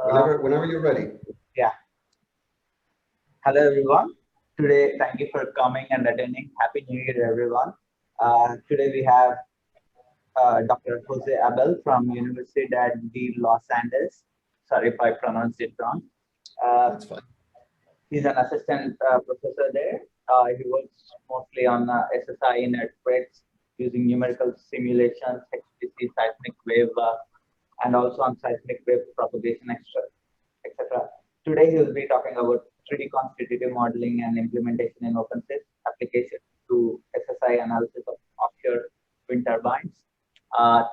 Whenever you're ready. Yeah. Hello, everyone. Today, thank you for coming and attending. Happy New Year, everyone. Today, we have Dr. Jose Abell from University de Los Angeles. Sorry if I pronounced it wrong. That's fine. He's an assistant professor there. He works mostly on SSI in earthquakes using numerical simulations, HPC, seismic wave, and also on seismic wave propagation, etc. Today, he will be talking about 3D constitutive modeling and implementation in OpenSees application to SSI analysis of offshore wind turbines.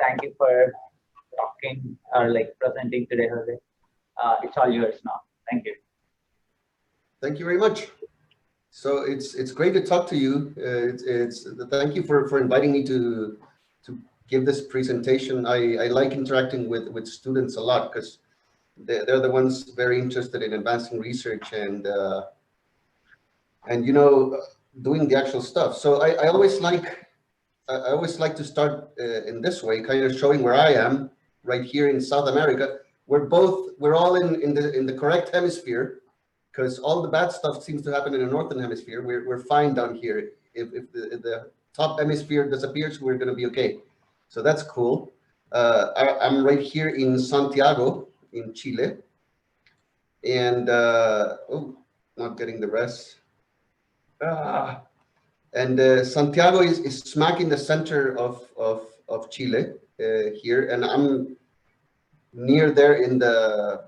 Thank you for talking or presenting today, Jose. It's all yours now. Thank you. Thank you very much. So it's great to talk to you. Thank you for inviting me to give this presentation. I like interacting with students a lot because they're the ones very interested in advancing research and doing the actual stuff. So I always like to start in this way, kind of showing where I am right here in South America. We're all in the correct hemisphere, because all the bad stuff seems to happen in the northern hemisphere. We're fine down here. If the top hemisphere disappears, we're going to be okay. So that's cool. I'm right here in Santiago, in Chile, and not getting the rest. And Santiago is smack in the center of Chile here, and I'm near there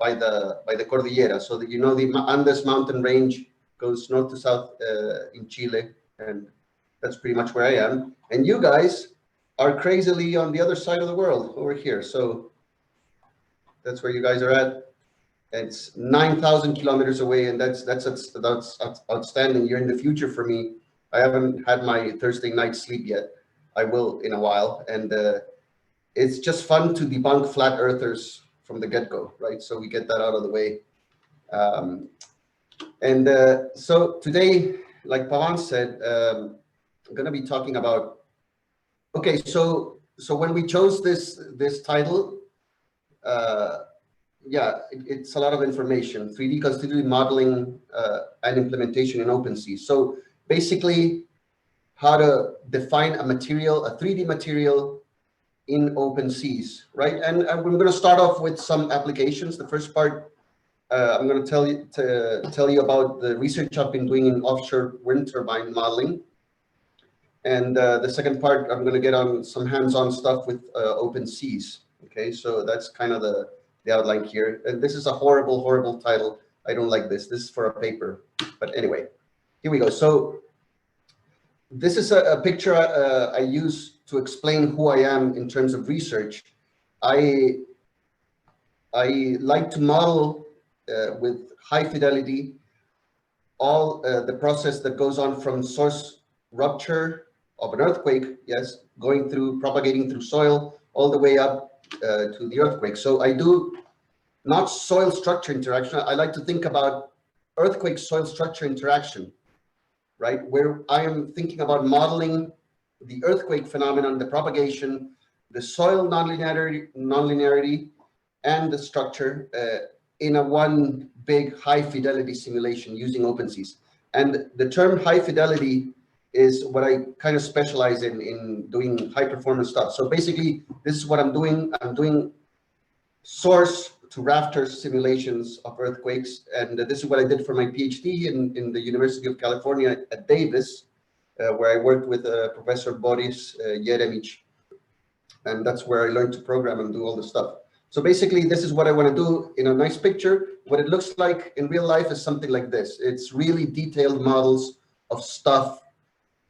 by the Cordillera. So that, the Andes mountain range goes north to south in Chile, and that's pretty much where I am. And you guys are crazily on the other side of the world over here. So that's where you guys are at. It's 9,000 kilometers away, and that's outstanding. You're in the future for me. I haven't had my Thursday night sleep yet. I will in a while, and it's just fun to debunk flat earthers from the get-go, right? So we get that out of the way. So today, like Pavan said, I'm going to be talking about. Okay, so when we chose this title, it's a lot of information. 3D constitutive modeling and implementation in OpenSees. So basically, how to define a 3D material in OpenSees, right? And we're going to start off with some applications. The first part, I'm going to tell you about the research I've been doing in offshore wind turbine modeling. And the second part, I'm going to get on some hands-on stuff with OpenSees. Okay, so that's kind of the outline here. And this is a horrible, horrible title. I don't like this. This is for a paper. But anyway, here we go. So this is a picture I use to explain who I am in terms of research. I like to model with high fidelity all the process that goes on from source rupture of an earthquake, yes, propagating through soil, all the way up to the earthquake. So I do not soil structure interaction. I like to think about earthquake soil structure interaction, right? Where I am thinking about modeling the earthquake phenomenon, the propagation, the soil nonlinearity, and the structure in a one big high fidelity simulation using OpenSees. And the term high fidelity is what I kind of specialize in doing high performance stuff. So basically, this is what I'm doing. I'm doing source to rafters simulations of earthquakes. And this is what I did for my PhD in the University of California at Davis, where I worked with Professor Boris Jeremich. And that's where I learned to program and do all the stuff. So basically, this is what I want to do in a nice picture. What it looks like in real life is something like this. It's really detailed models of stuff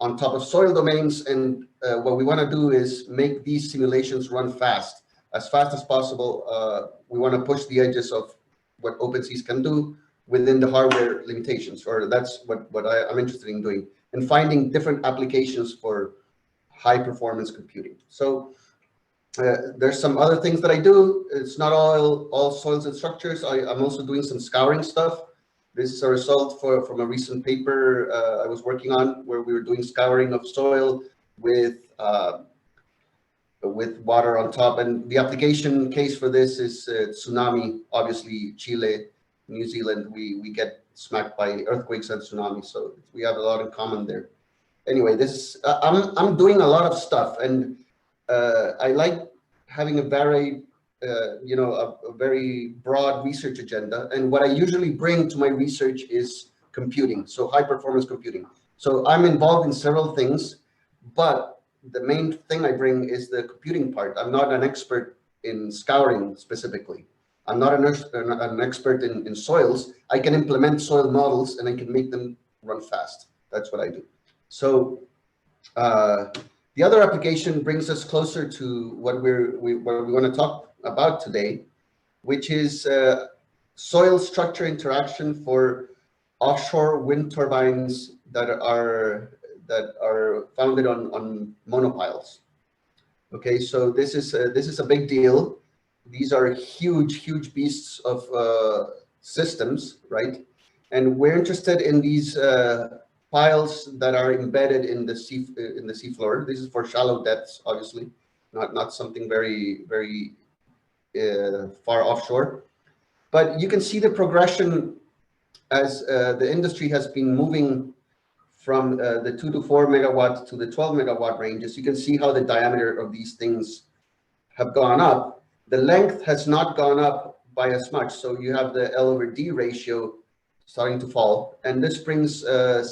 on top of soil domains. And what we want to do is make these simulations run fast as possible. We want to push the edges of what OpenSees can do within the hardware limitations, or that's what I'm interested in doing, and finding different applications for high performance computing. So there's some other things that I do. It's not all soils and structures. I'm also doing some scouring stuff. This is a result from a recent paper I was working on, where we were doing scouring of soil with with water on top. And the application case for this is tsunami. Obviously, Chile, New Zealand, we get smacked by earthquakes and tsunamis, so we have a lot in common there. Anyway, this I'm doing a lot of stuff, and I like having a very a very broad research agenda. And what I usually bring to my research is computing, so high performance computing. So I'm involved in several things, but the main thing I bring is the computing part. I'm not an expert in scouring specifically. I'm not an expert in soils. I can implement soil models and I can make them run fast. That's what I do. So the other application brings us closer to what we want to talk about today, which is soil structure interaction for offshore wind turbines that are founded on monopiles. Okay, so this is a big deal. These are huge beasts of systems, right? And we're interested in these piles that are embedded in the sea floor. This is for shallow depths, obviously, not something very far offshore. But you can see the progression as the industry has been moving from the 2 to 4 megawatt to the 12 megawatt ranges. You can see how the diameter of these things have gone up. The length has not gone up by as much. So you have the L/D ratio starting to fall. And this brings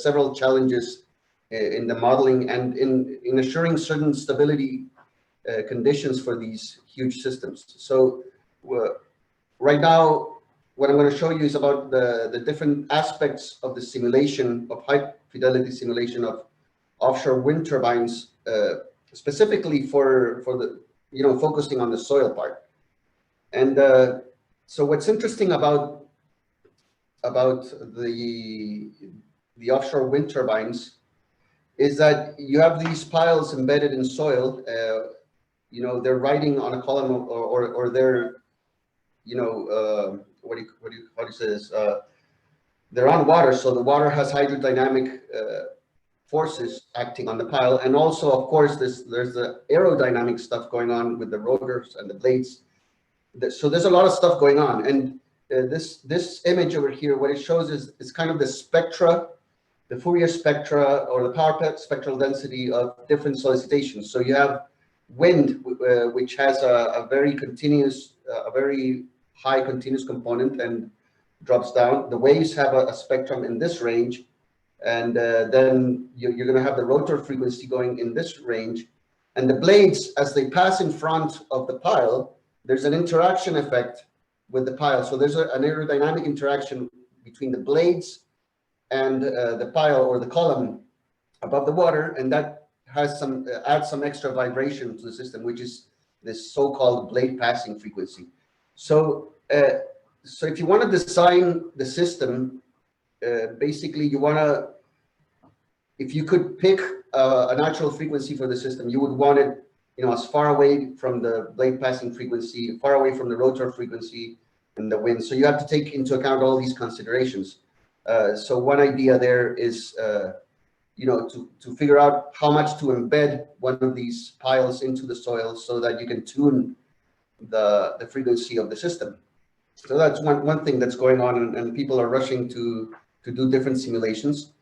several challenges in the modeling and in assuring certain stability conditions for these huge systems. So right now, what I'm going to show you is about the different aspects of the simulation, of high fidelity simulation of offshore wind turbines, specifically for the, focusing on the soil part. And so what's interesting about the offshore wind turbines is that you have these piles embedded in soil. They're riding on a column or they're, how do you say this? They're on water, so the water has hydrodynamic forces acting on the pile, and also, of course, there's the aerodynamic stuff going on with the rotors and the blades. So there's a lot of stuff going on, and this image over here, what it shows is kind of the spectra, the Fourier spectra, or the power spectral density of different solicitations. So you have wind, which has a very continuous, a very high continuous component and drops down. The waves have a spectrum in this range, and then you're going to have the rotor frequency going in this range. And the blades, as they pass in front of the pile, there's an interaction effect with the pile. So there's an aerodynamic interaction between the blades and the pile or the column above the water, and that has adds some extra vibration to the system, which is this so-called blade passing frequency. So if you want to design the system, basically you want to, if you could pick a natural frequency for the system, you would want it, as far away from the blade passing frequency, far away from the rotor frequency and the wind. So you have to take into account all these considerations. So one idea there is, to figure out how much to embed one of these piles into the soil so that you can tune the frequency of the system. So that's one thing that's going on, and people are rushing to do different simulations.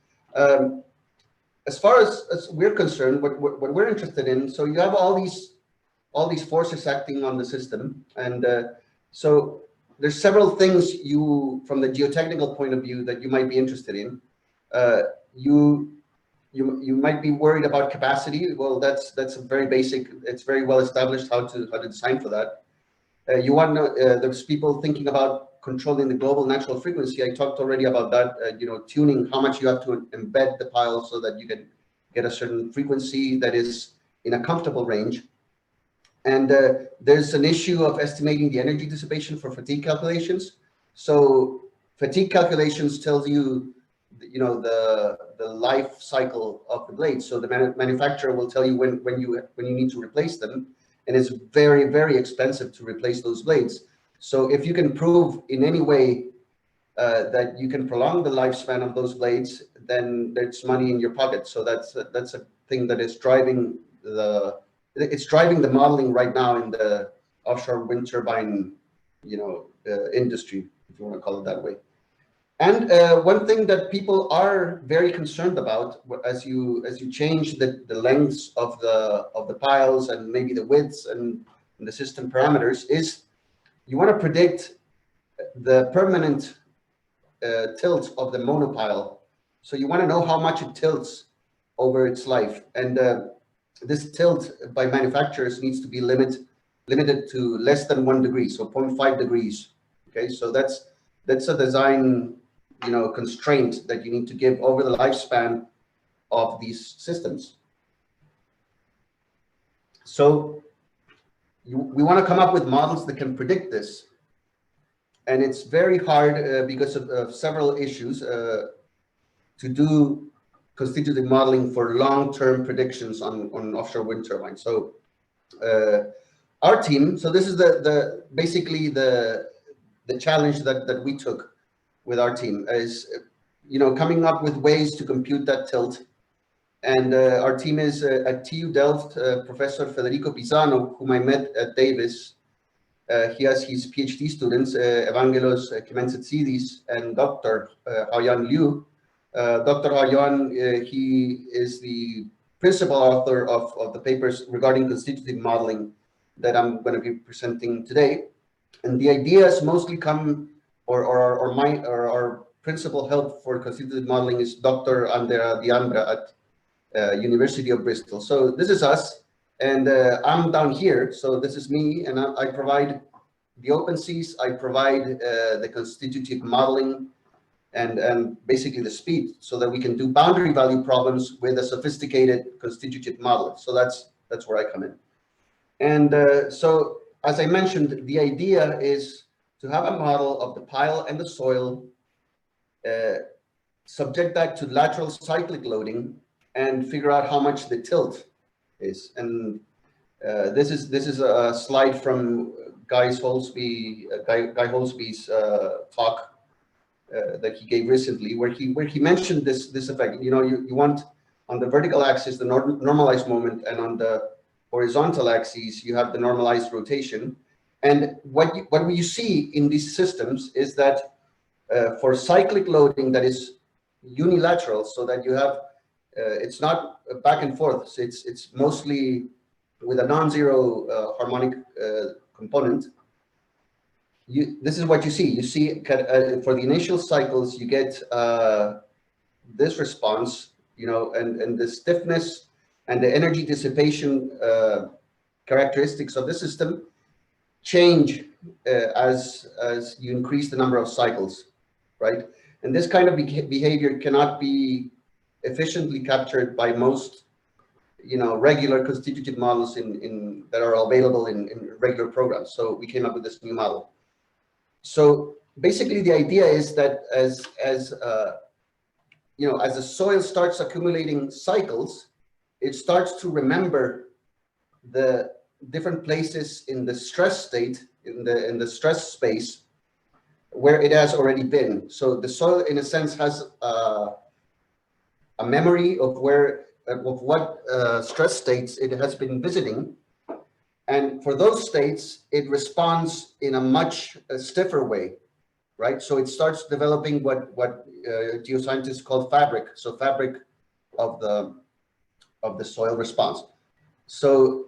As far as we're concerned, what we're interested in, so you have all these forces acting on the system, and so there's several things from the geotechnical point of view that you might be interested in. You might be worried about capacity. Well, that's a very basic. It's very well established how to design for that. You want to know, there's people thinking about controlling the global natural frequency. I talked already about that. Tuning how much you have to embed the pile so that you can get a certain frequency that is in a comfortable range. And there's an issue of estimating the energy dissipation for fatigue calculations. So fatigue calculations tells you, the life cycle of the blades. So the manufacturer will tell you when you need to replace them, and it's very, very expensive to replace those blades. So if you can prove in any way that you can prolong the lifespan of those blades, then there's money in your pocket. So that's a thing that is driving the it's driving the modeling right now in the offshore wind turbine, industry, if you want to call it that way. And one thing that people are very concerned about as you change the lengths of the piles and maybe the widths and the system parameters is you want to predict the permanent tilt of the monopile. So you want to know how much it tilts over its life. And this tilt by manufacturers needs to be limited to less than 1 degree, so 0.5 degrees. Okay, so that's a design constraint that you need to give over the lifespan of these systems. So we want to come up with models that can predict this. And it's very hard because of several issues to do constitutive modeling for long-term predictions on offshore wind turbines. So our team, so this is basically the challenge that we took with our team is, coming up with ways to compute that tilt. And our team is at TU Delft, Professor Federico Pisano, whom I met at Davis. He has his PhD students, Evangelos Kimentsetsidis and Dr. Haoyan Liu. Dr. Haoyan, he is the principal author of the papers regarding constitutive modeling that I'm going to be presenting today. And the ideas mostly come, or our principal help for constitutive modeling is Dr. Andrea Diambra at University of Bristol. So this is us, and I'm down here. So this is me, and I provide the OpenSees, I provide the constitutive modeling and basically the speed so that we can do boundary value problems with a sophisticated constitutive model. So that's where I come in. And so, as I mentioned, the idea is to have a model of the pile and the soil, subject that to lateral cyclic loading, and figure out how much the tilt is. And this is a slide from Guy Holsby's talk that he gave recently, where he mentioned this effect. You want on the vertical axis the normalized moment, and on the horizontal axis you have the normalized rotation. And what you see in these systems is that for cyclic loading that is unilateral, so that you have it's not back and forth, so it's mostly with a non-zero harmonic component. This is what you see. You see for the initial cycles, you get this response, and the stiffness and the energy dissipation characteristics of the system change as you increase the number of cycles, right? And this kind of behavior cannot be efficiently captured by most, regular constitutive models that are available in regular programs. So we came up with this new model. So basically, the idea is that as the soil starts accumulating cycles, it starts to remember the different places in the stress state, in the stress space, where it has already been. So the soil, in a sense, has a memory of what stress states it has been visiting. And for those states, it responds in a much stiffer way, right? So it starts developing what geoscientists call fabric. So fabric of the soil response. So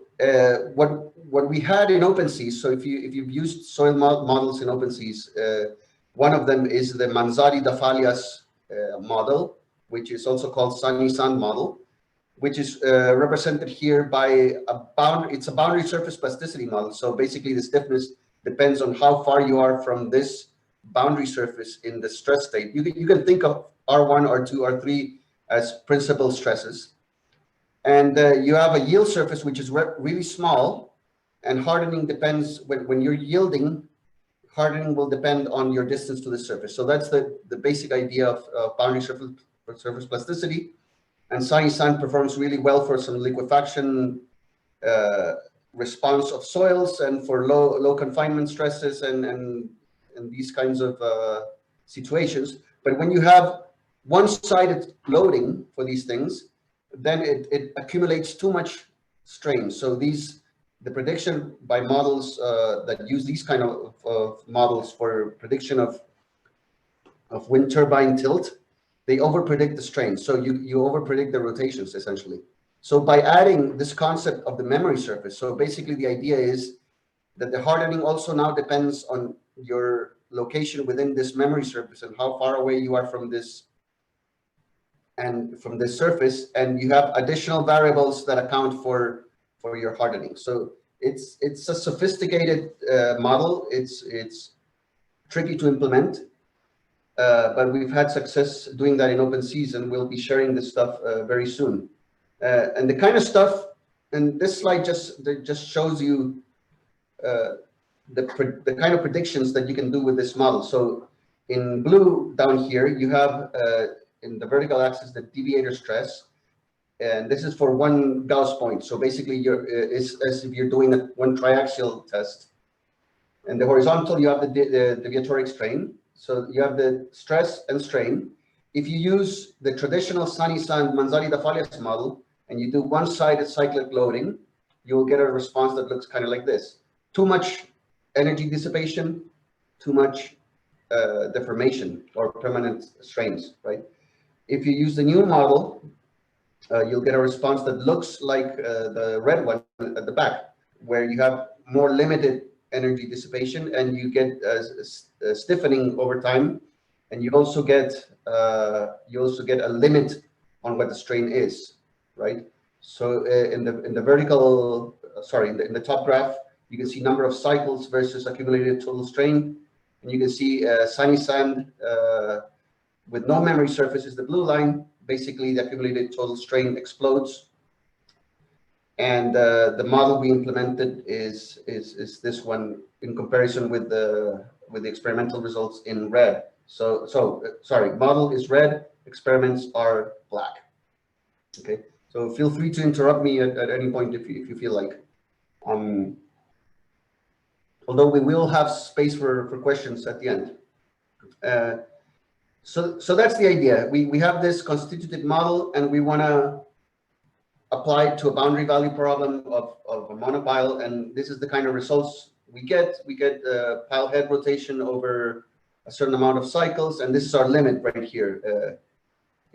what we had in OpenSees. So if you've used soil models in OpenSees, one of them is the Manzari-Dafalias model, which is also called sunny sand model, which is represented here by it's a boundary surface plasticity model. So basically the stiffness depends on how far you are from this boundary surface in the stress state. You can think of R1, R2, R3 as principal stresses. And you have a yield surface, which is really small, and hardening depends, when you're yielding, hardening will depend on your distance to the surface. So that's the basic idea of boundary surface plasticity. And sunny sand performs really well for some liquefaction response of soils and for low confinement stresses and these kinds of situations. But when you have one-sided loading for these things, then it accumulates too much strain. So the prediction by models that use these kind of models for prediction of wind turbine tilt, they overpredict the strain. So you overpredict the rotations essentially. So by adding this concept of the memory surface, so basically the idea is that the hardening also now depends on your location within this memory surface and how far away you are from this surface, and you have additional variables that account for your hardening. So it's a sophisticated model. It's tricky to implement, but we've had success doing that in OpenSees, and we'll be sharing this stuff very soon. And the kind of stuff, and this slide just shows you the kind of predictions that you can do with this model. So in blue down here, you have in the vertical axis the deviator stress, and this is for one Gauss point. So basically, it's as if you're doing one triaxial test. And the horizontal, you have the deviatoric strain. So you have the stress and strain. If you use the traditional Mansari-Dafalias model and you do one-sided cyclic loading, you'll get a response that looks kind of like this. Too much energy dissipation, too much deformation or permanent strains, right? If you use the new model, you'll get a response that looks like the red one at the back, where you have more limited energy dissipation and you get stiffening over time, and you also get a limit on what the strain is, right? So in the vertical, in the top graph, you can see number of cycles versus accumulated total strain, and you can see sunny sand with no memory surface is the blue line. Basically, the accumulated total strain explodes. And the model we implemented is this one in comparison with the experimental results in red. So sorry, model is red, experiments are black. Okay, so feel free to interrupt me at any point if you feel like. Although we will have space for questions at the end. So that's the idea. We have this constitutive model, and we want to apply it to a boundary value problem of a monopile, and this is the kind of results we get. We get pile head rotation over a certain amount of cycles, and this is our limit right here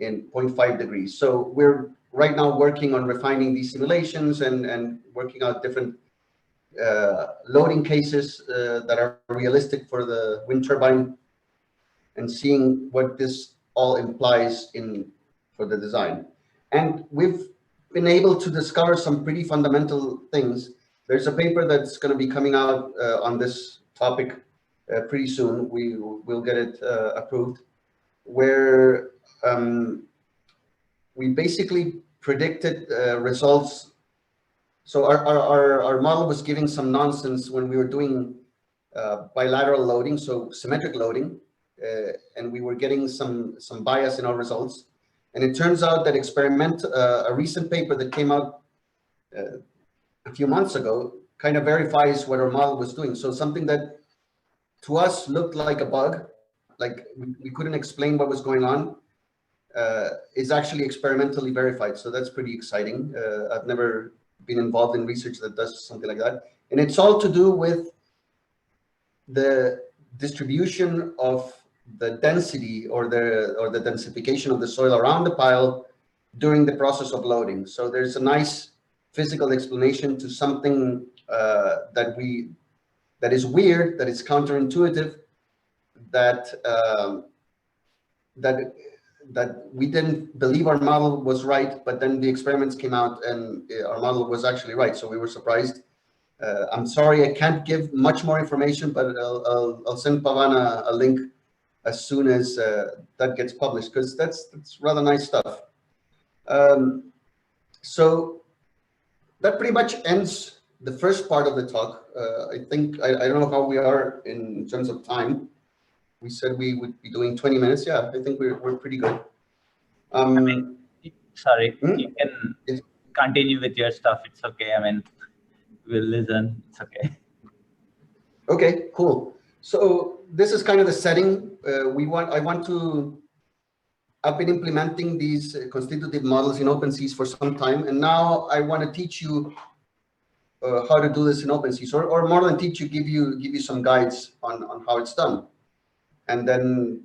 in 0.5 degrees. So we're right now working on refining these simulations and working out different loading cases that are realistic for the wind turbine, and seeing what this all implies for the design. And we've been able to discover some pretty fundamental things. There's a paper that's going to be coming out on this topic pretty soon. We'll get it approved, where we basically predicted results. So our model was giving some nonsense when we were doing bilateral loading, so symmetric loading, and we were getting some bias in our results. And it turns out that a recent paper that came out a few months ago kind of verifies what our model was doing. So something that to us looked like a bug, like we couldn't explain what was going on, is actually experimentally verified. So that's pretty exciting. I've never been involved in research that does something like that. And it's all to do with the distribution of the density or the densification of the soil around the pile during the process of loading. So there's a nice physical explanation to something that is weird, that is counterintuitive, that we didn't believe our model was right, but then the experiments came out and our model was actually right. So we were surprised. I'm sorry, I can't give much more information, but I'll send Pavan a link as soon as that gets published, because that's rather nice stuff. So that pretty much ends the first part of the talk. I think, I don't know how we are in terms of time. We said we would be doing 20 minutes. Yeah, I think we're pretty good. Sorry, you can continue with your stuff. It's okay. I mean, we'll listen. It's okay. Okay, cool. So this is kind of the setting. I want to I've been implementing these constitutive models in OpenSees for some time, and now I want to teach you how to do this in OpenSees, or more than teach you, give you some guides on how it's done, and then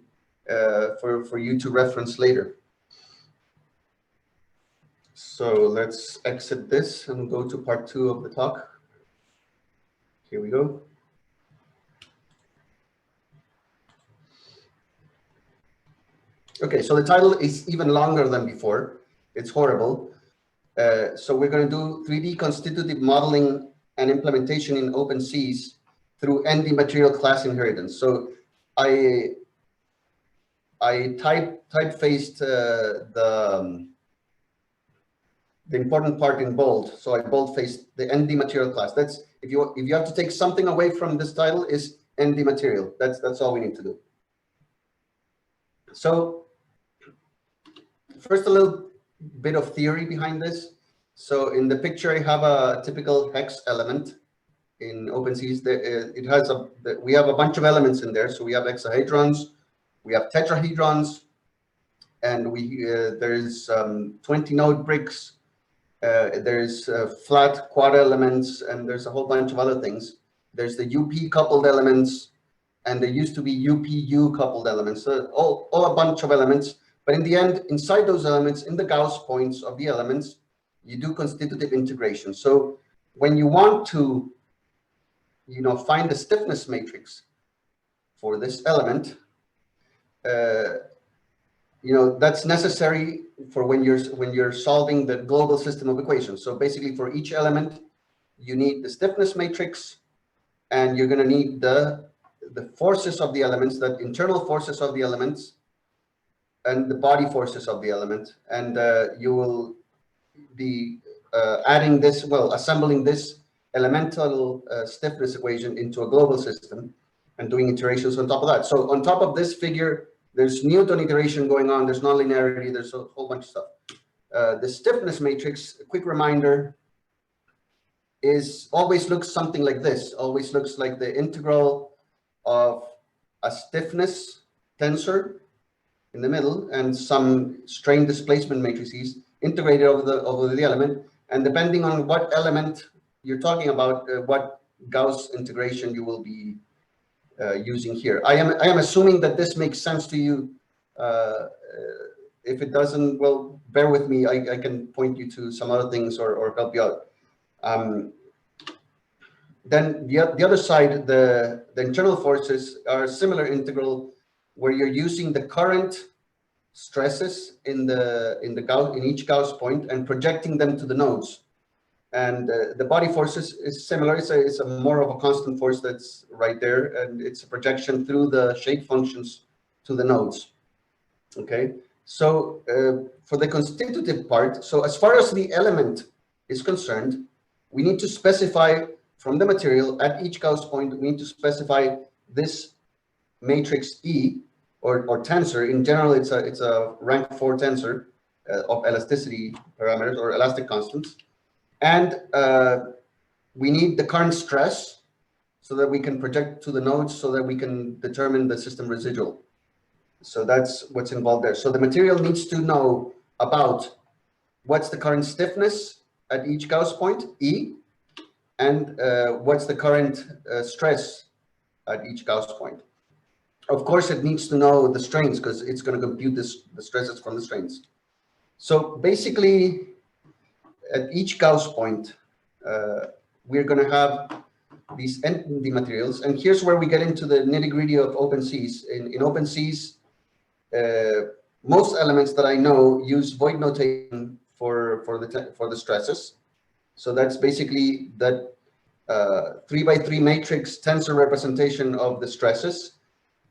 for you to reference later. So let's exit this and go to part 2 of the talk. Here we go. Okay, so the title is even longer than before. It's horrible. So we're going to do 3D constitutive modeling and implementation in OpenSees through nDMaterial class inheritance. So I typefaced the important part in bold. So I boldfaced the nDMaterial class. That's if you have to take something away from this title, is nDMaterial. That's all we need to do. So first, a little bit of theory behind this. So in the picture, I have a typical hex element in OpenSees. It has we have a bunch of elements in there. So we have hexahedrons, we have tetrahedrons, and there's 20 node bricks. There's flat quad elements, and there's a whole bunch of other things. There's the UP coupled elements, and there used to be UPU coupled elements. So all a bunch of elements. But in the end, inside those elements, in the Gauss points of the elements, you do constitutive integration. So when you want to, find the stiffness matrix for this element, that's necessary for when you're solving the global system of equations. So basically, for each element, you need the stiffness matrix, and you're going to need the forces of the elements, the internal forces of the elements, and the body forces of the element, and you will be assembling this elemental stiffness equation into a global system and doing iterations on top of that. So on top of this figure, there's Newton iteration going on, there's nonlinearity, there's a whole bunch of stuff. The stiffness matrix, a quick reminder, always looks something like this, always looks like the integral of a stiffness tensor in the middle and some strain displacement matrices integrated over the element, and depending on what element you're talking about, what Gauss integration you will be using here. I am assuming that this makes sense to you. If it doesn't, well, bear with me. I can point you to some other things or help you out. Then the other side, the internal forces are similar integral, where you're using the current stresses in each Gauss point and projecting them to the nodes. And the body forces is similar. It's a more of a constant force that's right there, and it's a projection through the shape functions to the nodes. Okay, so for the constitutive part, so as far as the element is concerned, we need to specify from the material at each Gauss point, we need to specify this matrix E or tensor. In general, it's a rank 4 tensor of elasticity parameters or elastic constants. And we need the current stress so that we can project to the nodes so that we can determine the system residual. So that's what's involved there. So the material needs to know about what's the current stiffness at each Gauss point, E, and what's the current stress at each Gauss point. Of course, it needs to know the strains because it's going to compute the stresses from the strains. So basically, at each Gauss point, we're going to have these nDMaterials. And here's where we get into the nitty-gritty of OpenSees. In OpenSees, most elements that I know use void notation for the stresses. So that's basically that 3x3 matrix tensor representation of the stresses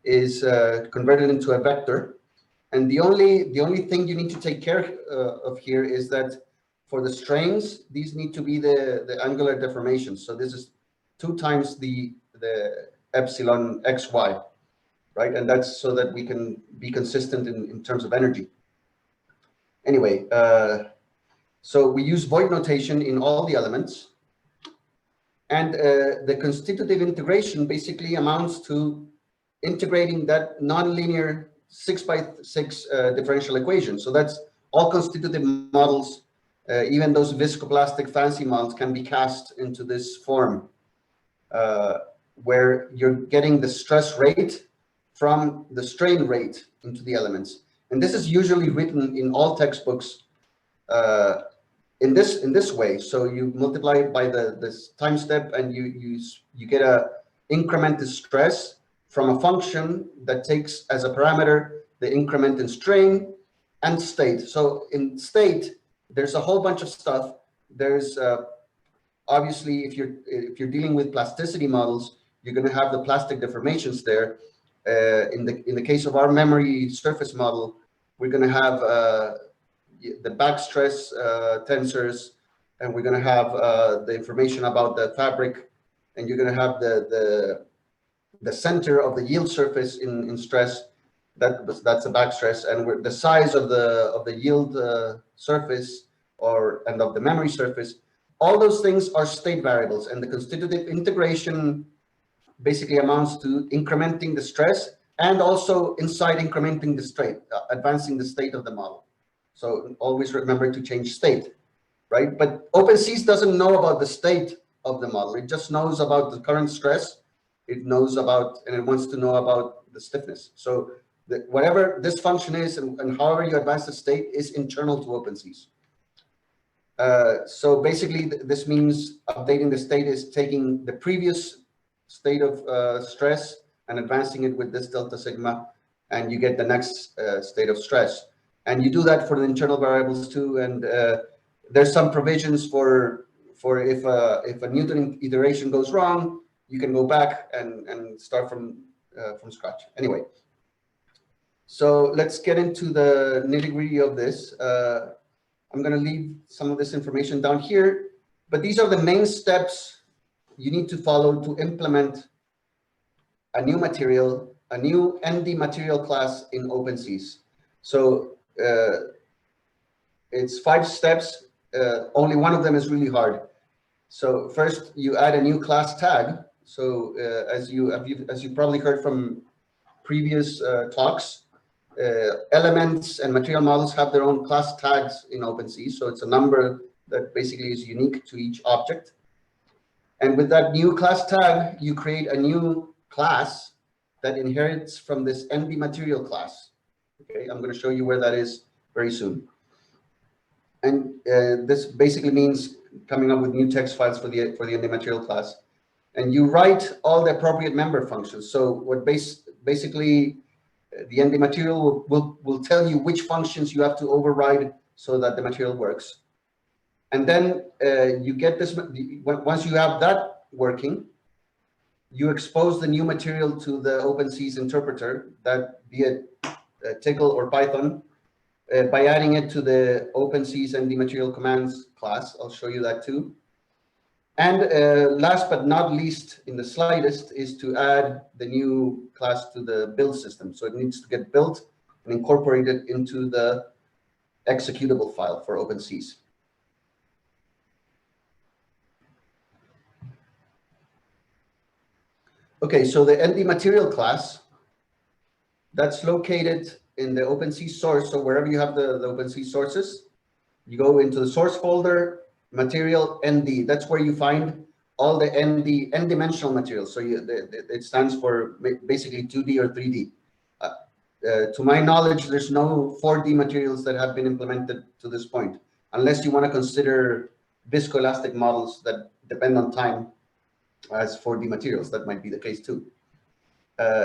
is converted into a vector. And the only thing you need to take care of here is that for the strains, these need to be the angular deformations. So this is 2 times the epsilon xy, right? And that's so that we can be consistent in terms of energy. Anyway, so we use void notation in all the elements. And the constitutive integration basically amounts to integrating that nonlinear 6x6 differential equation. So that's all constitutive models. Even those viscoplastic fancy models can be cast into this form, where you're getting the stress rate from the strain rate into the elements. And this is usually written in all textbooks in this way. So you multiply it by this time step, and you get a increment in stress from a function that takes as a parameter the increment in strain and state. So in state, there's a whole bunch of stuff. There's obviously, if you're dealing with plasticity models, you're going to have the plastic deformations there. In the case of our memory surface model, we're going to have the back stress tensors, and we're going to have the information about the fabric, and you're going to have the center of the yield surface in stress. That's a back stress, and the size of the yield surface and of the memory surface. All those things are state variables, and the constitutive integration basically amounts to incrementing the stress and also inside incrementing the state, advancing the state of the model. So always remember to change state, right? But OpenSees doesn't know about the state of the model. It just knows about the current stress. It knows about, and it wants to know about the stiffness. So whatever this function is and however you advance the state is internal to OpenSees. So basically, this means updating the state is taking the previous state of stress and advancing it with this delta sigma, and you get the next state of stress. And you do that for the internal variables too. And there's some provisions for if a Newton iteration goes wrong, you can go back and start from scratch. Anyway, so let's get into the nitty-gritty of this. I'm going to leave some of this information down here, but these are the main steps you need to follow to implement a new material, a new nDMaterial class in OpenSees. So it's 5 steps. Only one of them is really hard. So first, you add a new class tag. So as you probably heard from previous talks, elements and material models have their own class tags in OpenSees. So it's a number that basically is unique to each object. And with that new class tag, you create a new class that inherits from this nDMaterial class. Okay, I'm going to show you where that is very soon. And this basically means coming up with new text files for the nDMaterial class. And you write all the appropriate member functions. So what basically the nDMaterial will tell you which functions you have to override so that the material works. And then you get this, once you have that working, you expose the new material to the OpenSees interpreter, that be it Tcl or Python, by adding it to the OpenSees nDMaterial commands class. I'll show you that too. And last but not least, in the slightest, is to add the new class to the build system. So it needs to get built and incorporated into the executable file for OpenSees. Okay, so the nDMaterial class, that's located in the OpenSees source. So wherever you have the OpenSees sources, you go into the source folder, material ND. That's where you find all the n-dimensional materials. So it stands for basically 2D or 3D. To my knowledge, there's no 4D materials that have been implemented to this point, unless you want to consider viscoelastic models that depend on time as 4D materials. That might be the case too.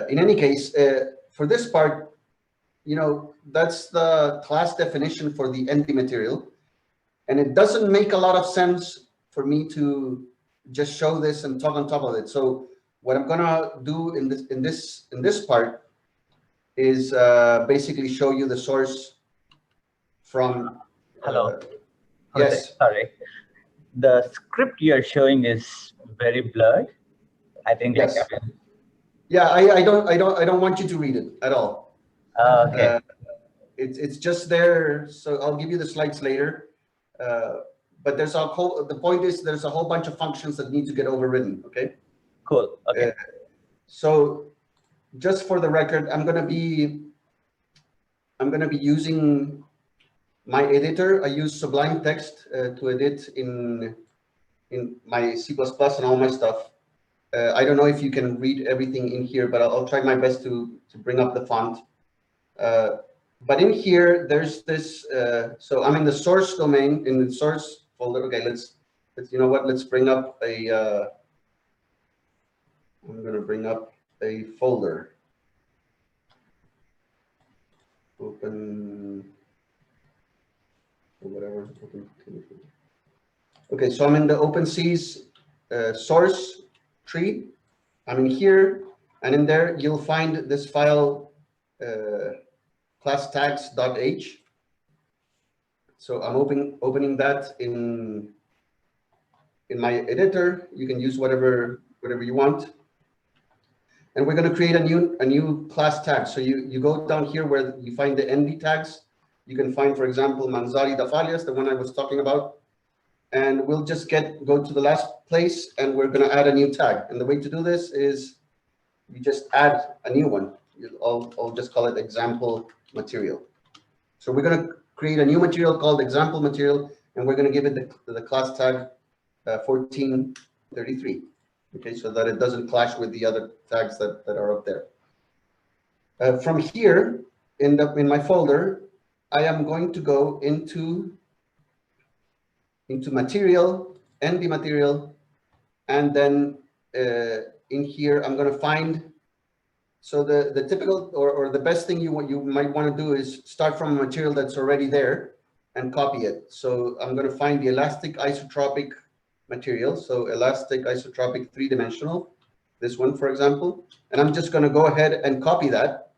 In any case, for this part, you know, that's the class definition for the nDMaterial. And it doesn't make a lot of sense for me to just show this and talk on top of it. So what I'm gonna do in this part is basically show you the source from. Hello. Yes. Sorry. The script you're showing is very blurred. I think. Yes. Like, yeah, I don't want you to read it at all. Okay. It's just there. So I'll give you the slides later. But there's the point is there's a whole bunch of functions that need to get overridden. Okay. Cool. Okay. So just for the record, I'm going to be I'm going to be using my editor. I use Sublime Text to edit in my C++ and all my stuff. I don't know if you can read everything in here, but I'll try my best to bring up the font. But in here, there's this. So I'm in the source domain, in the source folder. Okay, let's you know what? Let's bring up a. I'm going to bring up a folder. Open or whatever. Okay, so I'm in the OpenSees source tree. I'm in here, and in there you'll find this file class tags.h. So I'm opening that in my editor. You can use whatever you want. And we're going to create a new class tag. So you go down here where you find the ND tags. You can find, for example, Manzari Dafalias, the one I was talking about. And we'll just go to the last place, and we're going to add a new tag. And the way to do this is you just add a new one. I'll just call it example material. So we're going to create a new material called example material, and we're going to give it the class tag 1433. Okay, so that it doesn't clash with the other tags that are up there. From here, in my folder, I am going to go into material, nDMaterial, and then in here I'm going to find. So the typical or the best thing you might want to do is start from a material that's already there and copy it. So I'm going to find the elastic isotropic material. So elastic isotropic 3-dimensional, this one, for example. And I'm just going to go ahead and copy that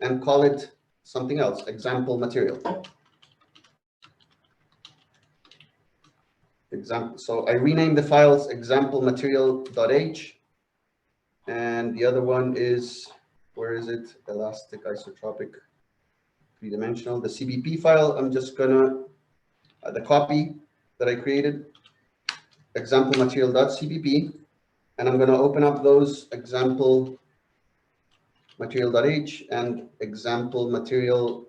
and call it something else, example material. So I renamed the files example material.h, and the other one is, where is it? Elastic isotropic 3-dimensional, the CBP file. I'm just gonna the copy that I created, example material.cbp, and I'm gonna open up those example material.h and example material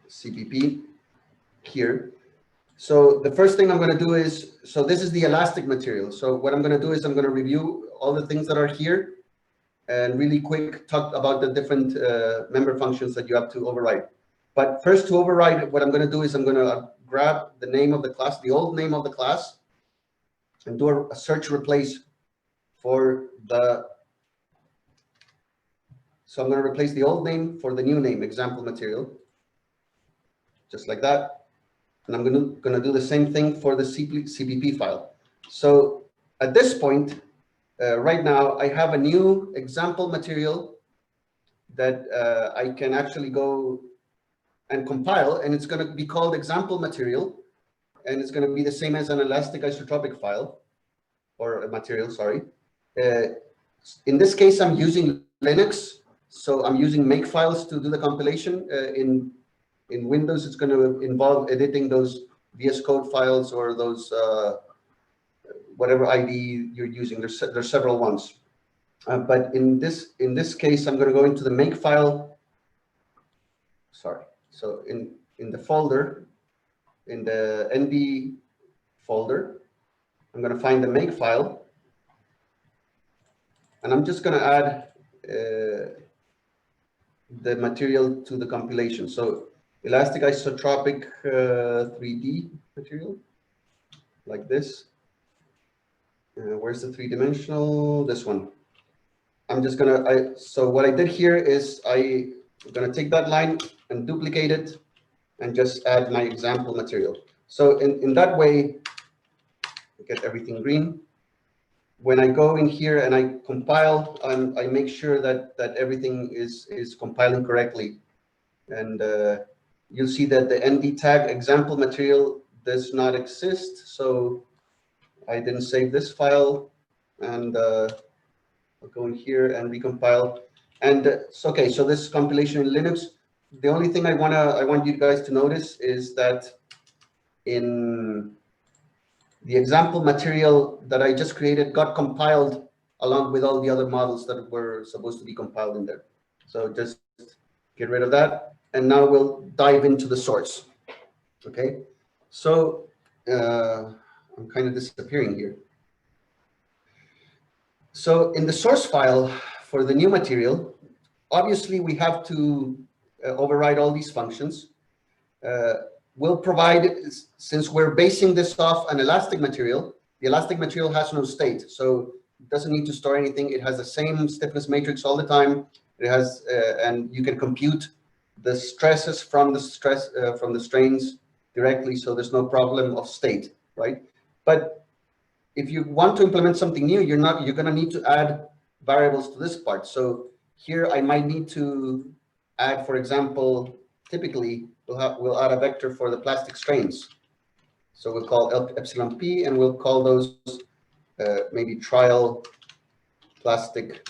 CBP here. So the first thing I'm going to do is, so this is the elastic material. So what I'm going to do is I'm going to review all the things that are here and really quick talk about the different member functions that you have to override. But first, to override, what I'm going to do is I'm going to grab the name of the class, the old name of the class, and do a search replace for the. So I'm going to replace the old name for the new name, example material, just like that. And I'm going to do the same thing for the CBP file. So at this point, right now, I have a new example material that I can actually go and compile, and it's going to be called example material, and it's going to be the same as an elastic isotropic file, or a material, sorry. In this case, I'm using Linux, so I'm using makefiles to do the compilation. In Windows, it's going to involve editing those VS Code files or those whatever ID you're using. There's several ones, but in this case, I'm going to go into the makefile. Sorry, so in the folder, in the ND folder, I'm going to find the makefile, and I'm just going to add the material to the compilation. So elastic isotropic 3D material, like this. Where's the 3-dimensional? This one. I'm just gonna, so what I did here is I'm gonna take that line and duplicate it and just add my example material. So in that way, get everything green. When I go in here and I compile, I make sure that everything is compiling correctly. And you'll see that the ND tag example material does not exist. So I didn't save this file, and I'll go in here and recompile. And it's okay. So this compilation in Linux. The only thing I want you guys to notice is that in the example material that I just created got compiled along with all the other models that were supposed to be compiled in there. So just get rid of that. And now we'll dive into the source. Okay, so I'm kind of disappearing here. So in the source file for the new material, obviously we have to override all these functions. We'll provide, since we're basing this off an elastic material, the elastic material has no state, so it doesn't need to store anything. It has the same stiffness matrix all the time. It has, and you can compute the stresses from the strains directly, so there's no problem of state, right? But if you want to implement something new, you're going to need to add variables to this part. So here I might need to add, for example, typically we'll add a vector for the plastic strains. So we'll call epsilon p, and we'll call those maybe trial plastic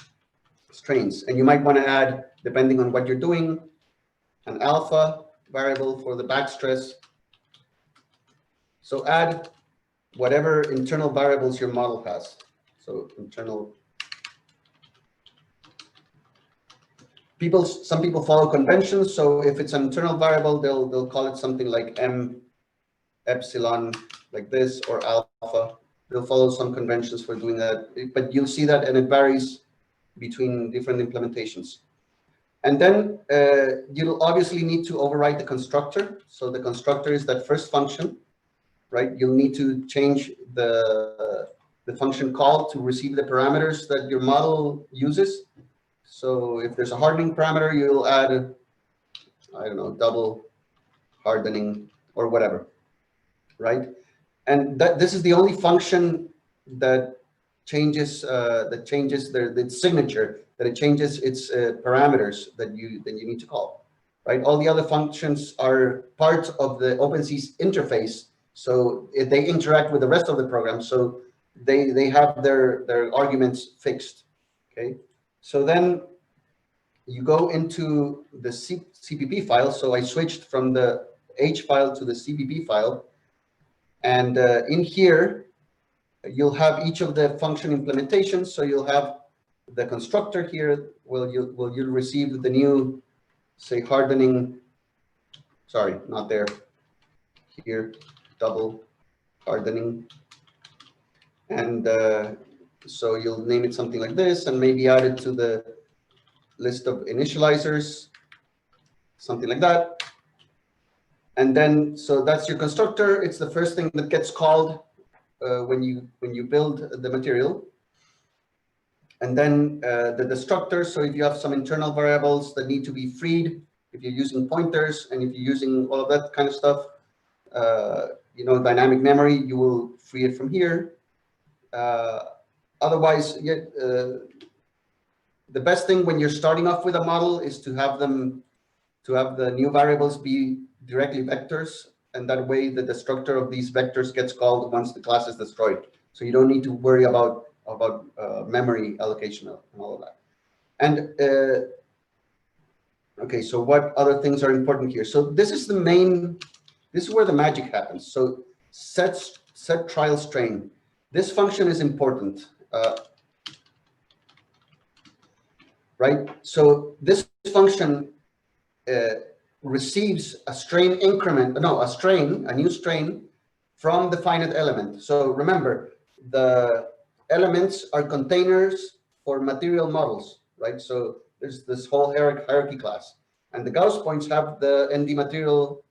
strains. And you might want to add, depending on what you're doing, an alpha variable for the back stress. So add whatever internal variables your model has. So internal. Some people follow conventions. So if it's an internal variable, they'll call it something like m epsilon, like this, or alpha. They'll follow some conventions for doing that. But you'll see that, and it varies between different implementations. And then you'll obviously need to override the constructor. So the constructor is that first function, right? You'll need to change the function call to receive the parameters that your model uses. So if there's a hardening parameter, you'll add, I don't know, double hardening or whatever, right? And this is the only function that changes the signature, that it changes its parameters that you need to call, right? All the other functions are part of the OpenSees interface, so they interact with the rest of the program, so they have their arguments fixed. Okay, so then you go into the CPP file. So I switched from the H file to the CPP file, and in here you'll have each of the function implementations. So you'll have the constructor here. You'll receive the new, say, hardening. Sorry, not there. Here, double hardening, and so you'll name it something like this, and maybe add it to the list of initializers, something like that. And then, so that's your constructor. It's the first thing that gets called when you build the material. And then the destructor. So if you have some internal variables that need to be freed, if you're using pointers, and if you're using all of that kind of stuff, dynamic memory, you will free it from here. Otherwise, the best thing when you're starting off with a model is to have the new variables be directly vectors, and that way the destructor of these vectors gets called once the class is destroyed. So you don't need to worry about memory allocation and all of that. And okay, so what other things are important here? So this is where the magic happens. So set trial strain. This function is important, right? So this function receives a new strain from the finite element. So remember, the elements are containers for material models, right? So there's this whole hierarchy class, and the Gauss points have the nDMaterial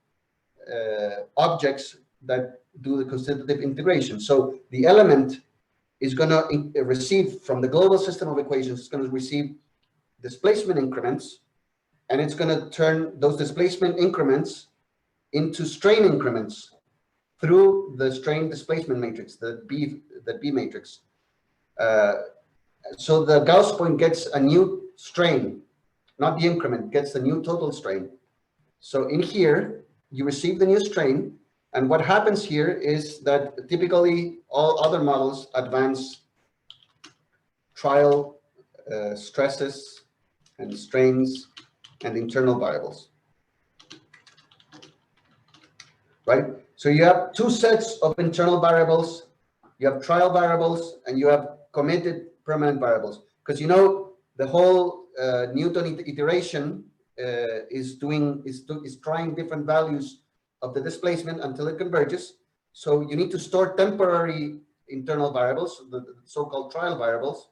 objects that do the constitutive integration. So the element is going to receive from the global system of equations, it's going to receive displacement increments, and it's going to turn those displacement increments into strain increments through the strain displacement matrix, the B matrix. So the Gauss point gets a new strain, not the increment, gets the new total strain. So in here, you receive the new strain, and what happens here is that typically all other models advance trial stresses and strains and internal variables, right? So you have two sets of internal variables. You have trial variables, and you have committed permanent variables, because you know the whole Newton iteration is trying different values of the displacement until it converges. So you need to store temporary internal variables, the so-called trial variables,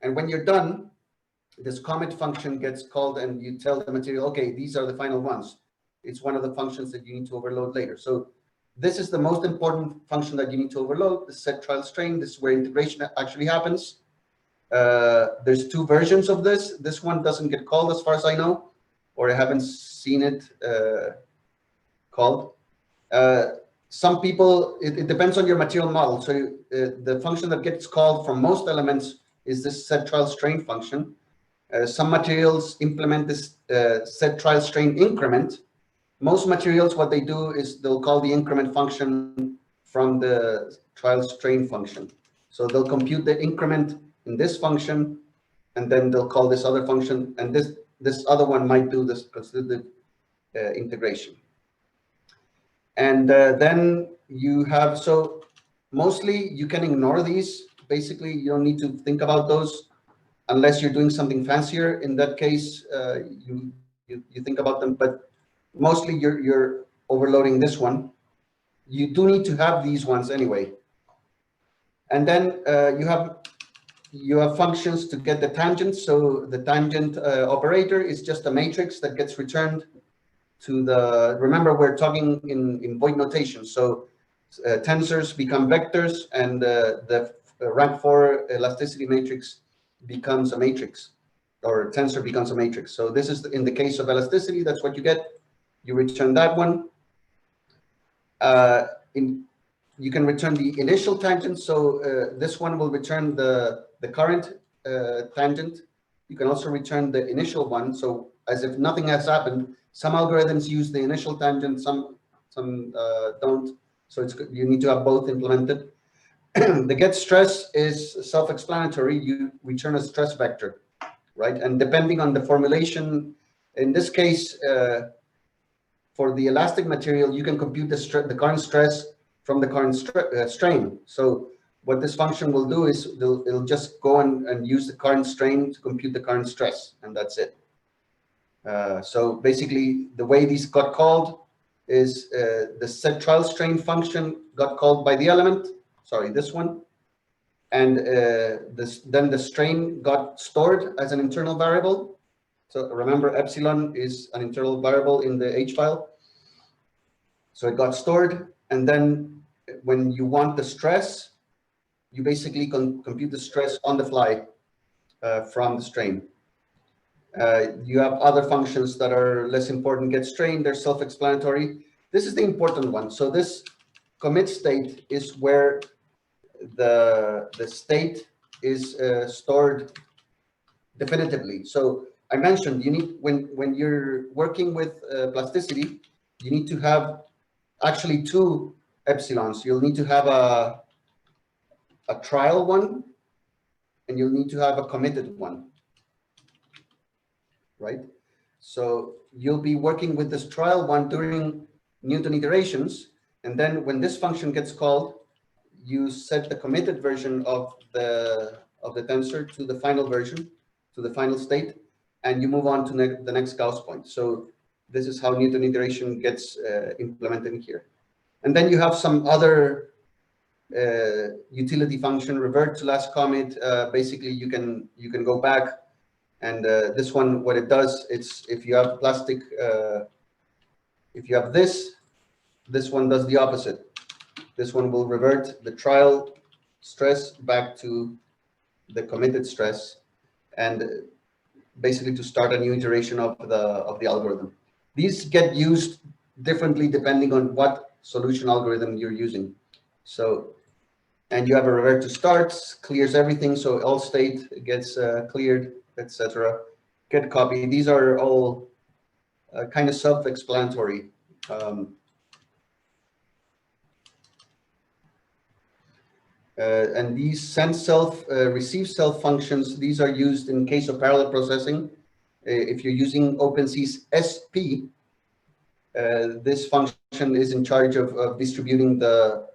and when you're done, this commit function gets called, and you tell the material, okay, these are the final ones. It's one of the functions that you need to overload later. So this is the most important function that you need to overload, the set trial strain. This is where integration actually happens. There's two versions of this. This one doesn't get called as far as I know, or I haven't seen it called. Some people, it depends on your material model. So the function that gets called from most elements is this set trial strain function. Some materials implement this set trial strain increment. Most materials, what they do is they'll call the increment function from the trial strain function. So they'll compute the increment in this function, and then they'll call this other function, and this other one might do this constitutive integration. And then you have, so mostly you can ignore these. Basically, you don't need to think about those unless you're doing something fancier. In that case, you think about them, but mostly you're overloading this one. You do need to have these ones anyway. And then you have functions to get the tangent. So the tangent operator is just a matrix that gets returned to the, remember we're talking in void notation. So tensors become vectors, and the rank 4 elasticity matrix becomes a matrix, or tensor becomes a matrix. So this is in the case of elasticity, that's what you get. You return that one. You can return the initial tangent. So this one will return the current tangent. You can also return the initial one. So as if nothing has happened. Some algorithms use the initial tangent, some don't. So you need to have both implemented. The get stress is self-explanatory. You return a stress vector, right? And depending on the formulation, in this case, for the elastic material, you can compute the current stress from the current strain. So what this function will do is it'll just go and use the current strain to compute the current stress, and that's it. So basically, the way these got called is the set trial strain function got called by the element, sorry, this one, and then the strain got stored as an internal variable. So remember, epsilon is an internal variable in the H file. So it got stored, and then when you want the stress, you basically compute the stress on the fly from the strain. You have other functions that are less important. Get strain, they're self-explanatory. This is the important one. So this commit state is where the state is stored definitively. So I mentioned you need, when you're working with plasticity, you need to have actually two epsilons. You'll need to have a trial one, and you'll need to have a committed one. Right? So you'll be working with this trial one during Newton iterations, and then when this function gets called, you set the committed version of the tensor to the final version, to the final state, and you move on to the next Gauss point. So this is how Newton iteration gets implemented here. And then you have some other utility function, revert to last commit. Basically, you can go back. And this one, what it does, it's if you have plastic, if you have this one does the opposite. This one will revert the trial stress back to the committed stress, and basically to start a new iteration of the algorithm. These get used differently depending on what solution algorithm you're using. So, and you have a revert to starts, clears everything, so all state gets cleared, etc. Get copy. These are all kind of self-explanatory. And these send self, receive self functions, these are used in case of parallel processing. If you're using OpenSees SP, this function is in charge of distributing the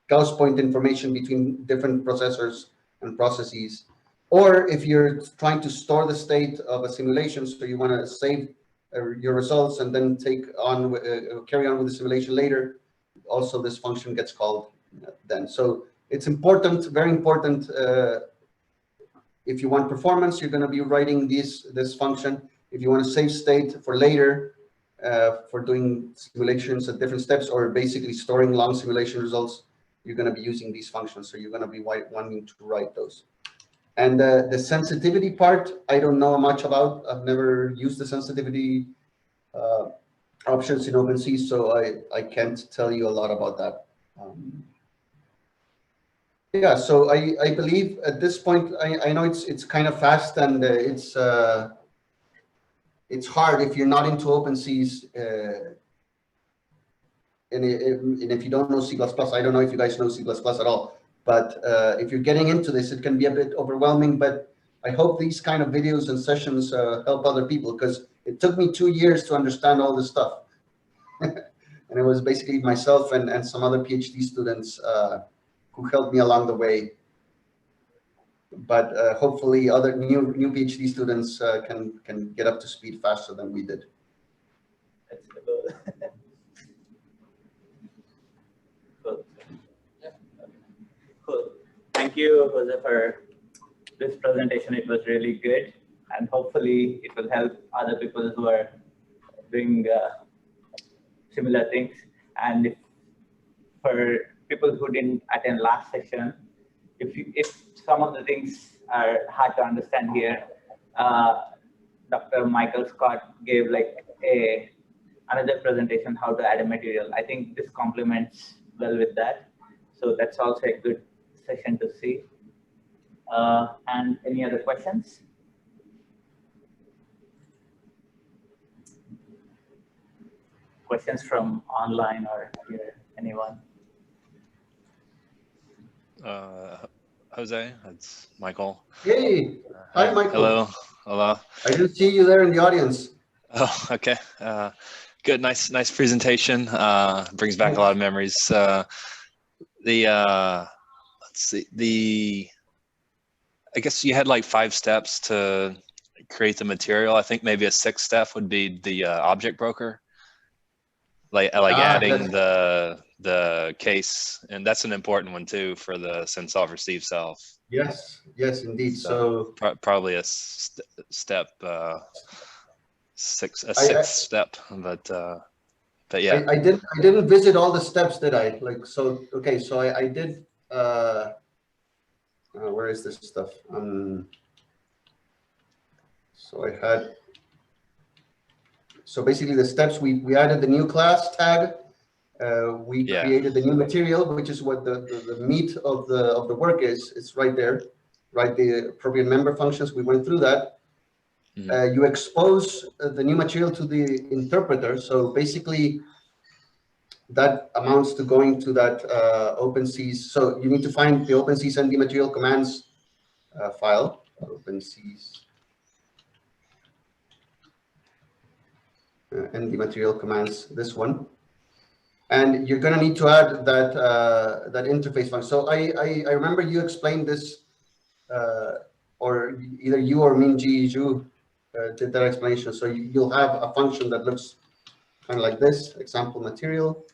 Gauss point information between different processors and processes. Or if you're trying to store the state of a simulation, so you want to save your results and then carry on with the simulation later, also this function gets called then. So it's important, very important. If you want performance, you're going to be writing this function. If you want to save state for later, for doing simulations at different steps, or basically storing long simulation results, you're going to be using these functions. So you're going to be wanting to write those. And the sensitivity part, I don't know much about. I've never used the sensitivity options in OpenSees, so I can't tell you a lot about that. Yeah, so I believe at this point, I know it's kind of fast, and it's hard if you're not into OpenSees, and if you don't know C++, I don't know if you guys know C++ at all, but if you're getting into this, it can be a bit overwhelming, but I hope these kind of videos and sessions help other people, because it took me 2 years to understand all this stuff. And it was basically myself and some other PhD students who helped me along the way. But hopefully other new PhD students can get up to speed faster than we did. That's cool. Cool. Yeah. Cool. Thank you, Jose, for this presentation. It was really good, and hopefully it will help other people who are doing similar things. And for people who didn't attend last session, if some of the things are hard to understand here, Dr. Michael Scott gave like another presentation how to add a material. I think this complements well with that. So that's also a good session to see. And any other questions? Questions from online or here, anyone? Jose, that's Michael. Hey, hi, Michael. Hello, hello. I didn't see you there in the audience. Oh, okay. Good, nice presentation. Brings back a lot of memories. Let's see, I guess you had like 5 steps to create the material. I think maybe a 6th step would be the object broker, like adding the case, and that's an important one too for the send self receive self. Yes, indeed. So probably a step, sixth step, but yeah. I didn't visit all the steps, did I? Like, so okay, so I did. Where is this stuff? So I had. So basically, the steps, we added the new class tag. We created the new material, which is what the meat of the work is. It's right there, right? The appropriate member functions. We went through that. Mm-hmm. You expose the new material to the interpreter. So basically, that amounts to going to that OpenSees. So you need to find the OpenSees nDMaterial commands file. OpenSees nDMaterial commands, this one. And you're going to need to add that that interface function. So I remember you explained this, or either you or Minji Zhu did that explanation. So you'll have a function that looks kind of like this, example material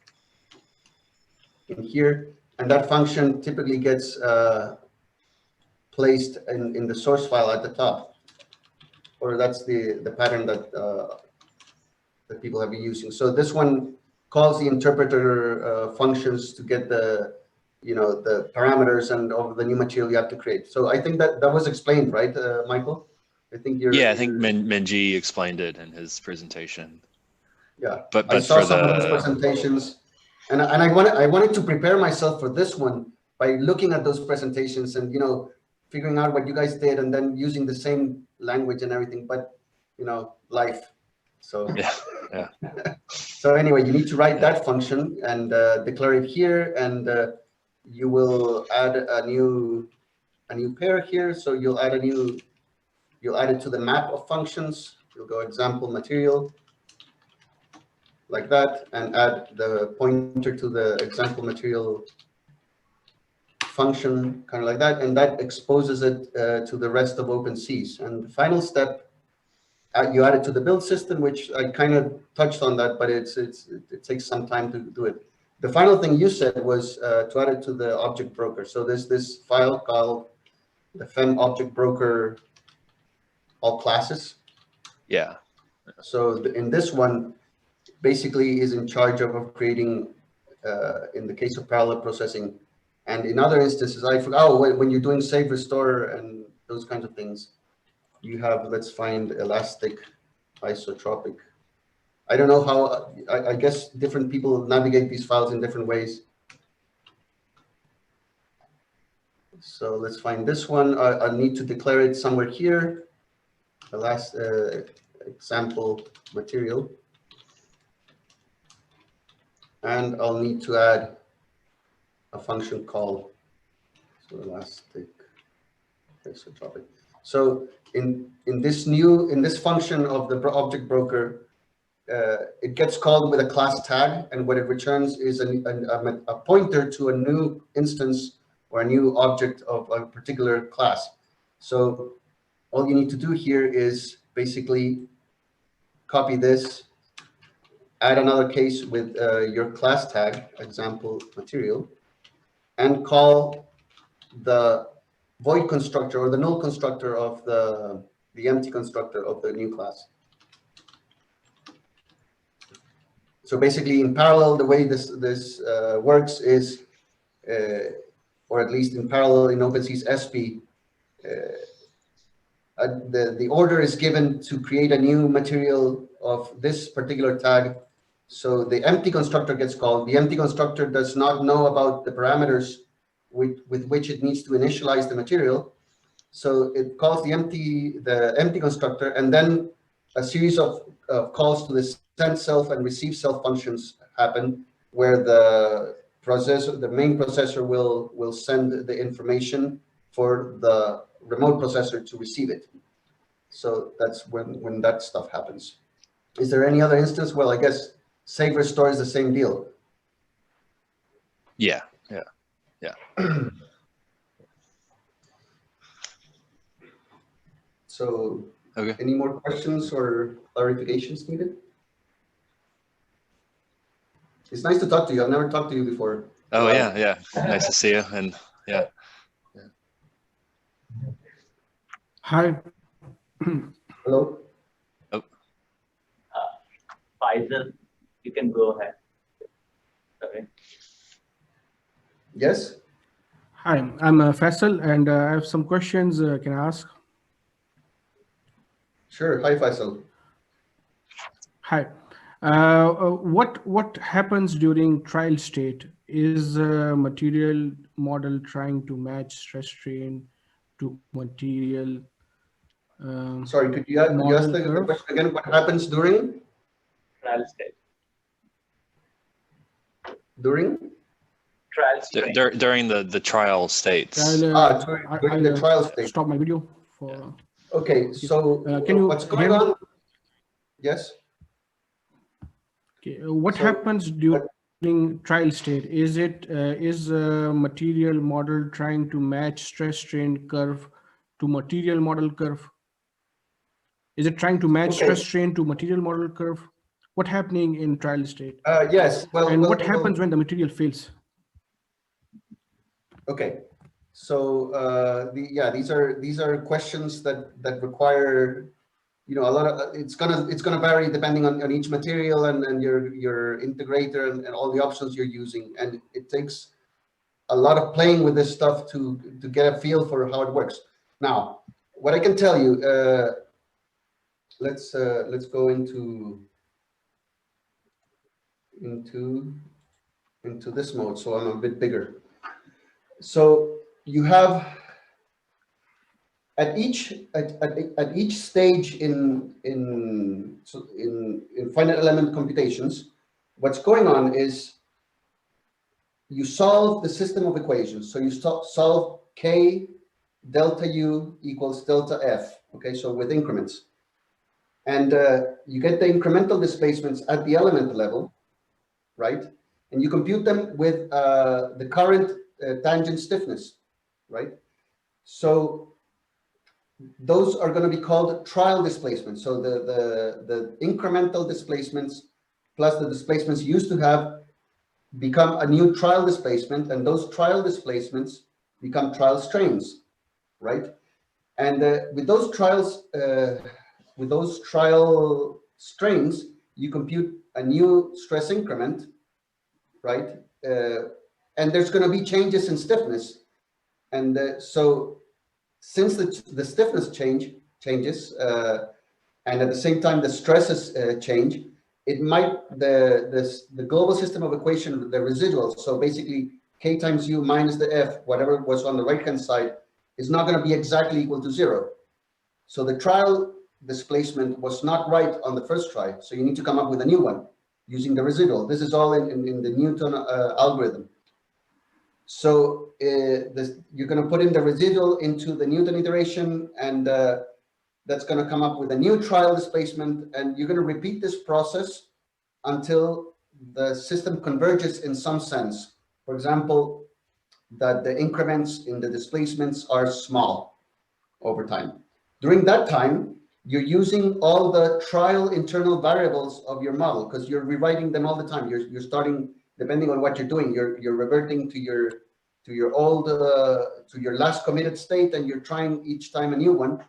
in here, and that function typically gets placed in the source file at the top, or that's the pattern that that people have been using. So this one calls the interpreter functions to get the the parameters and of the new material you have to create. So I think that was explained, right, Michael? I think I think Minji explained it in his presentation. Yeah, but I saw some of those presentations, and I wanted to prepare myself for this one by looking at those presentations and figuring out what you guys did and then using the same language and everything. But life. So yeah. So anyway, you need to write that function and declare it here, and you will add a new pair here. So you'll add it to the map of functions. You'll go example material like that, and add the pointer to the example material function, kind of like that, and that exposes it to the rest of OpenSees. And the final step, you add it to the build system, which I kind of touched on that, but it takes some time to do it. The final thing you said was to add it to the object broker. So there's this file called the FEM object broker, all classes. Yeah. So in this one, basically is in charge of creating, in the case of parallel processing, and in other instances, I forgot, oh, when you're doing save, restore, and those kinds of things, you have, let's find elastic isotropic. I don't know how, I guess different people navigate these files in different ways. So let's find this one. I need to declare it somewhere here. The last example material. And I'll need to add a function called elastic isotropic. So in this function of the object broker, it gets called with a class tag, and what it returns is a pointer to a new instance or a new object of a particular class. So all you need to do here is basically copy this, add another case with your class tag, example material, and call the void constructor or the null constructor of the empty constructor of the new class. So basically, in parallel, the way this works is, or at least in parallel in OpenSees SP, the order is given to create a new material of this particular tag. So the empty constructor gets called. The empty constructor does not know about the parameters with which it needs to initialize the material. So it calls the empty constructor, and then a series of calls to the send self and receive self functions happen, where the main processor will send the information for the remote processor to receive it. So that's when that stuff happens. Is there any other instance? Well, I guess save restore is the same deal. Yeah. So, Okay. Any more questions or clarifications needed? It's nice to talk to you. I've never talked to you before. Oh, yeah. Nice to see you. And yeah. Hi. Hello. Oh. Faisal, you can go ahead. Okay. Yes. Hi, I'm Faisal, and I have some questions. Can I ask? Sure. Hi, Faisal. Hi. What happens during trial state? Is material model trying to match stress strain to material? Sorry, could you ask the question again? What happens during? Trial state. During? Trial state. During the trial states. During the trial state. Stop my video for. Okay, so can you what's going on? Yes. Okay, what happens during trial state? Is material model trying to match stress strain curve to material model curve? Is it trying to match stress strain to material model curve? What's happening in trial state? Yes. And what happens when the material fails? Okay. So these are questions that require, a lot of, it's gonna vary depending on each material and your integrator and all the options you're using, and it takes a lot of playing with this stuff to get a feel for how it works. Now, what I can tell you, let's go into this mode, so I'm a bit bigger. So you have at each stage in finite element computations, what's going on is you solve the system of equations. So you solve k delta u equals delta f. Okay, so with increments, and you get the incremental displacements at the element level, right? And you compute them with the current tangent stiffness, right? So those are going to be called trial displacements. So the incremental displacements plus the displacements you used to have become a new trial displacement, and those trial displacements become trial strains, right? And with those trial strains, you compute a new stress increment, right? And there's going to be changes in stiffness, and so since the stiffness changes, and at the same time the stresses change, it might the global system of equation, the residual, so basically k times u minus the f, whatever was on the right hand side, is not going to be exactly equal to 0. So the trial displacement was not right on the first try, so you need to come up with a new one using the residual. This is all in the Newton algorithm. So you're going to put in the residual into the Newton iteration, and that's going to come up with a new trial displacement, and you're going to repeat this process until the system converges in some sense. For example, that the increments in the displacements are small over time. During that time, you're using all the trial internal variables of your model, because you're rewriting them all the time. You're starting, depending on what you're doing, you're reverting to your old to your last committed state, and you're trying each time a new one.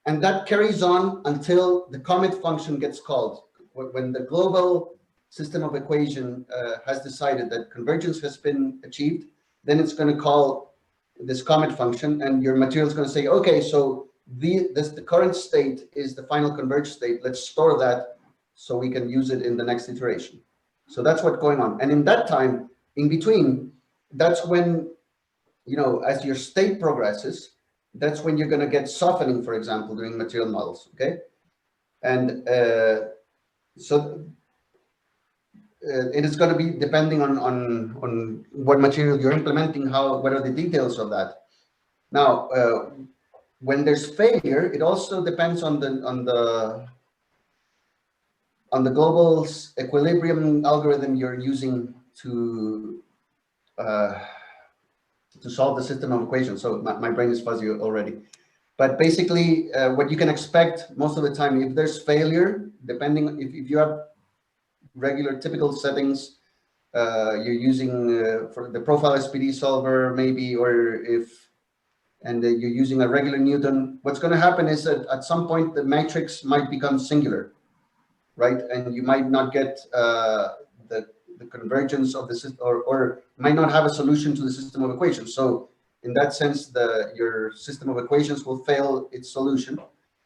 And that carries on until the commit function gets called. When the global system of equation has decided that convergence has been achieved, then it's going to call this commit function, and your material is going to say, okay, so the current state is the final converged state. Let's store that so we can use it in the next iteration. So that's what's going on. And in that time, in between, that's when, as your state progresses, that's when you're going to get softening, for example, during material models, okay? And so it is going to be depending on what material you're implementing, what are the details of that. Now, when there's failure, it also depends on the global equilibrium algorithm you're using to solve the system of equations. So my brain is fuzzy already. But basically, what you can expect most of the time, if there's failure, depending if you have regular typical settings, you're using for the profile SPD solver maybe, or you're using a regular Newton, what's going to happen is that at some point the matrix might become singular, right? And you might not get the convergence of the system, or might not have a solution to the system of equations. So in that sense, your system of equations will fail its solution.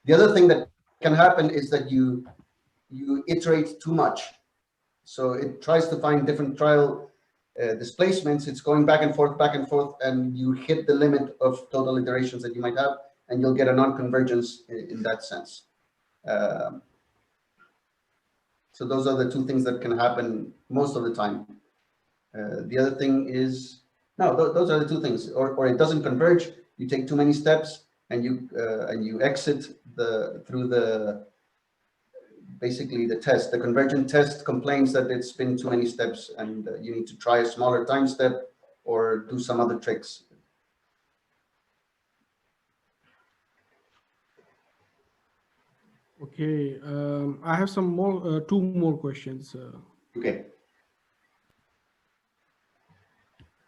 The other thing that can happen is that you iterate too much. So it tries to find different trial displacements. It's going back and forth, and you hit the limit of total iterations that you might have, and you'll get a non-convergence in that sense. So those are the two things that can happen most of the time. The other thing is, no, those are the two things. Or it doesn't converge. You take too many steps, and you exit through basically the test. The convergent test complains that it's been too many steps, and you need to try a smaller time step or do some other tricks. Okay, I have some more, two more questions. Okay.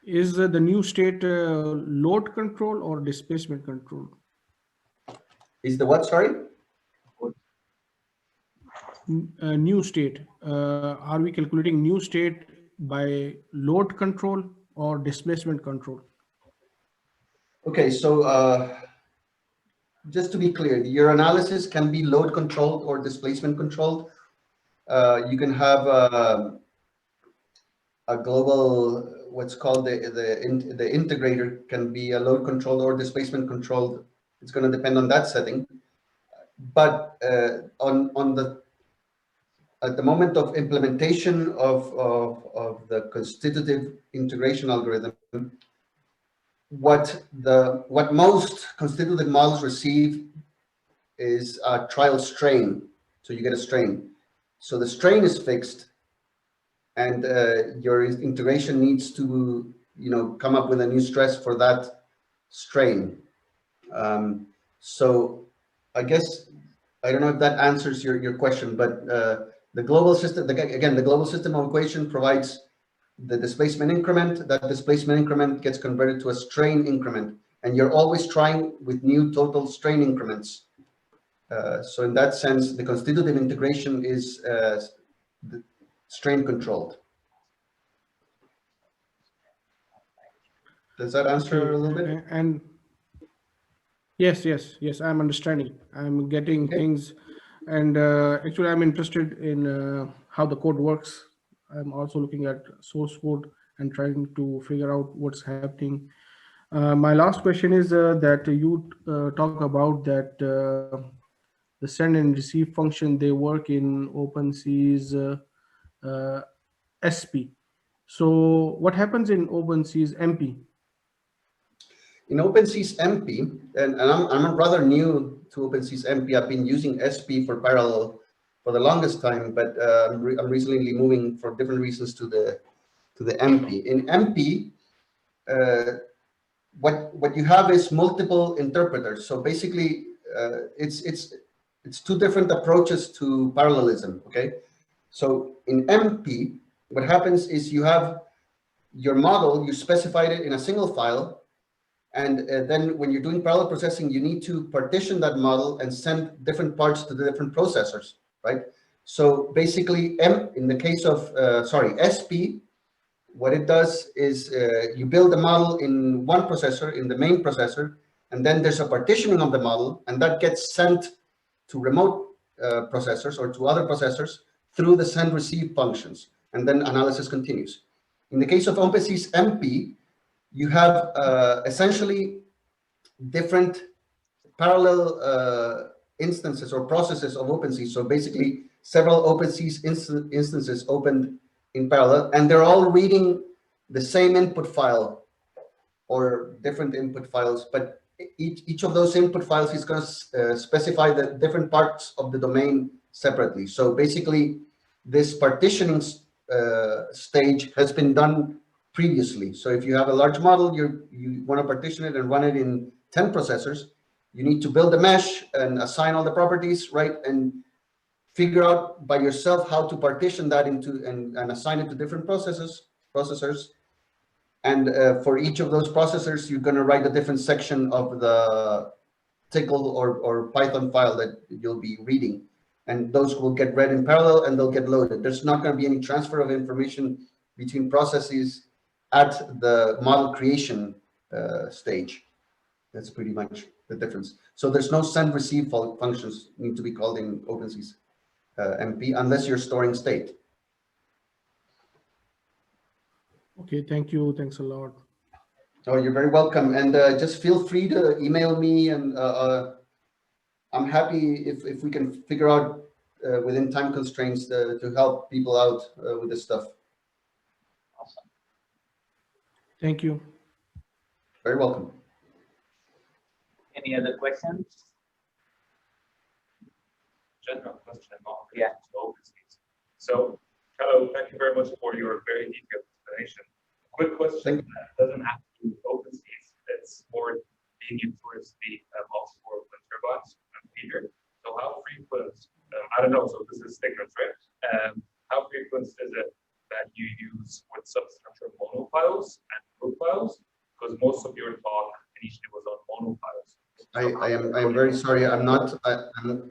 Is the new state load control or displacement control? Is the what, sorry? New state. Are we calculating new state by load control or displacement control? Okay, so just to be clear, your analysis can be load controlled or displacement controlled. You can have a global, what's called the integrator can be a load controlled or displacement controlled. It's going to depend on that setting. But at the moment of implementation of the constitutive integration algorithm, what most constitutive models receive is a trial strain. So you get a strain. So the strain is fixed, and your integration needs to come up with a new stress for that strain. So I guess, I don't know if that answers your question, but the global system, again, the global system of equation provides the displacement increment. That displacement increment gets converted to a strain increment, and you're always trying with new total strain increments. So in that sense, the constitutive integration is strain controlled. Does that answer a little bit? And yes, I'm understanding. I'm getting things, and actually I'm interested in how the code works. I'm also looking at source code and trying to figure out what's happening. My last question is that you talk about that the send and receive function, they work in OpenSees SP. So what happens in OpenSees MP? In OpenSees MP, and I'm rather new to OpenSees MP. I've been using SP for parallel for the longest time, but I'm recently moving for different reasons to the MP. In MP, what you have is multiple interpreters. So basically, it's two different approaches to parallelism. Okay, so in MP, what happens is you have your model, you specified it in a single file. And then when you're doing parallel processing, you need to partition that model and send different parts to the different processors, right? So basically, in the case of, SP, what it does is you build the model in one processor, in the main processor, and then there's a partitioning of the model, and that gets sent to remote processors or to other processors through the send receive functions, and then analysis continues. In the case of OpenSees MP, you have essentially different parallel instances or processes of OpenSees. So basically, several OpenSees instances opened in parallel, and they're all reading the same input file or different input files, but each of those input files is going to specify the different parts of the domain separately. So basically, this partitioning stage has been done previously. So if you have a large model, you want to partition it and run it in 10 processors, you need to build a mesh and assign all the properties, right? And figure out by yourself how to partition that into and assign it to different processors. And for each of those processors, you're going to write a different section of the Tcl or Python file that you'll be reading. And those will get read in parallel and they'll get loaded. There's not going to be any transfer of information between processes at the model creation stage. That's pretty much the difference. So there's no send receive functions need to be called in OpenSees MP unless you're storing state. Okay, thank you. Thanks a lot. Oh, you're very welcome. And just feel free to email me, and I'm happy if we can figure out within time constraints to help people out with this stuff. Awesome. Thank you. Very welcome. Any other questions? General question on OpenSees. So, hello, thank you very much for your very detailed explanation. Quick question that doesn't have to do with OpenSees. It's more convenient towards the offshore wind turbines and feeder. So, how frequent? I don't know. So, this is Stiffness, right? How frequent is it that you use with substructure monopiles and group piles? Because most of your talk initially was on monopiles. I am very sorry. I'm not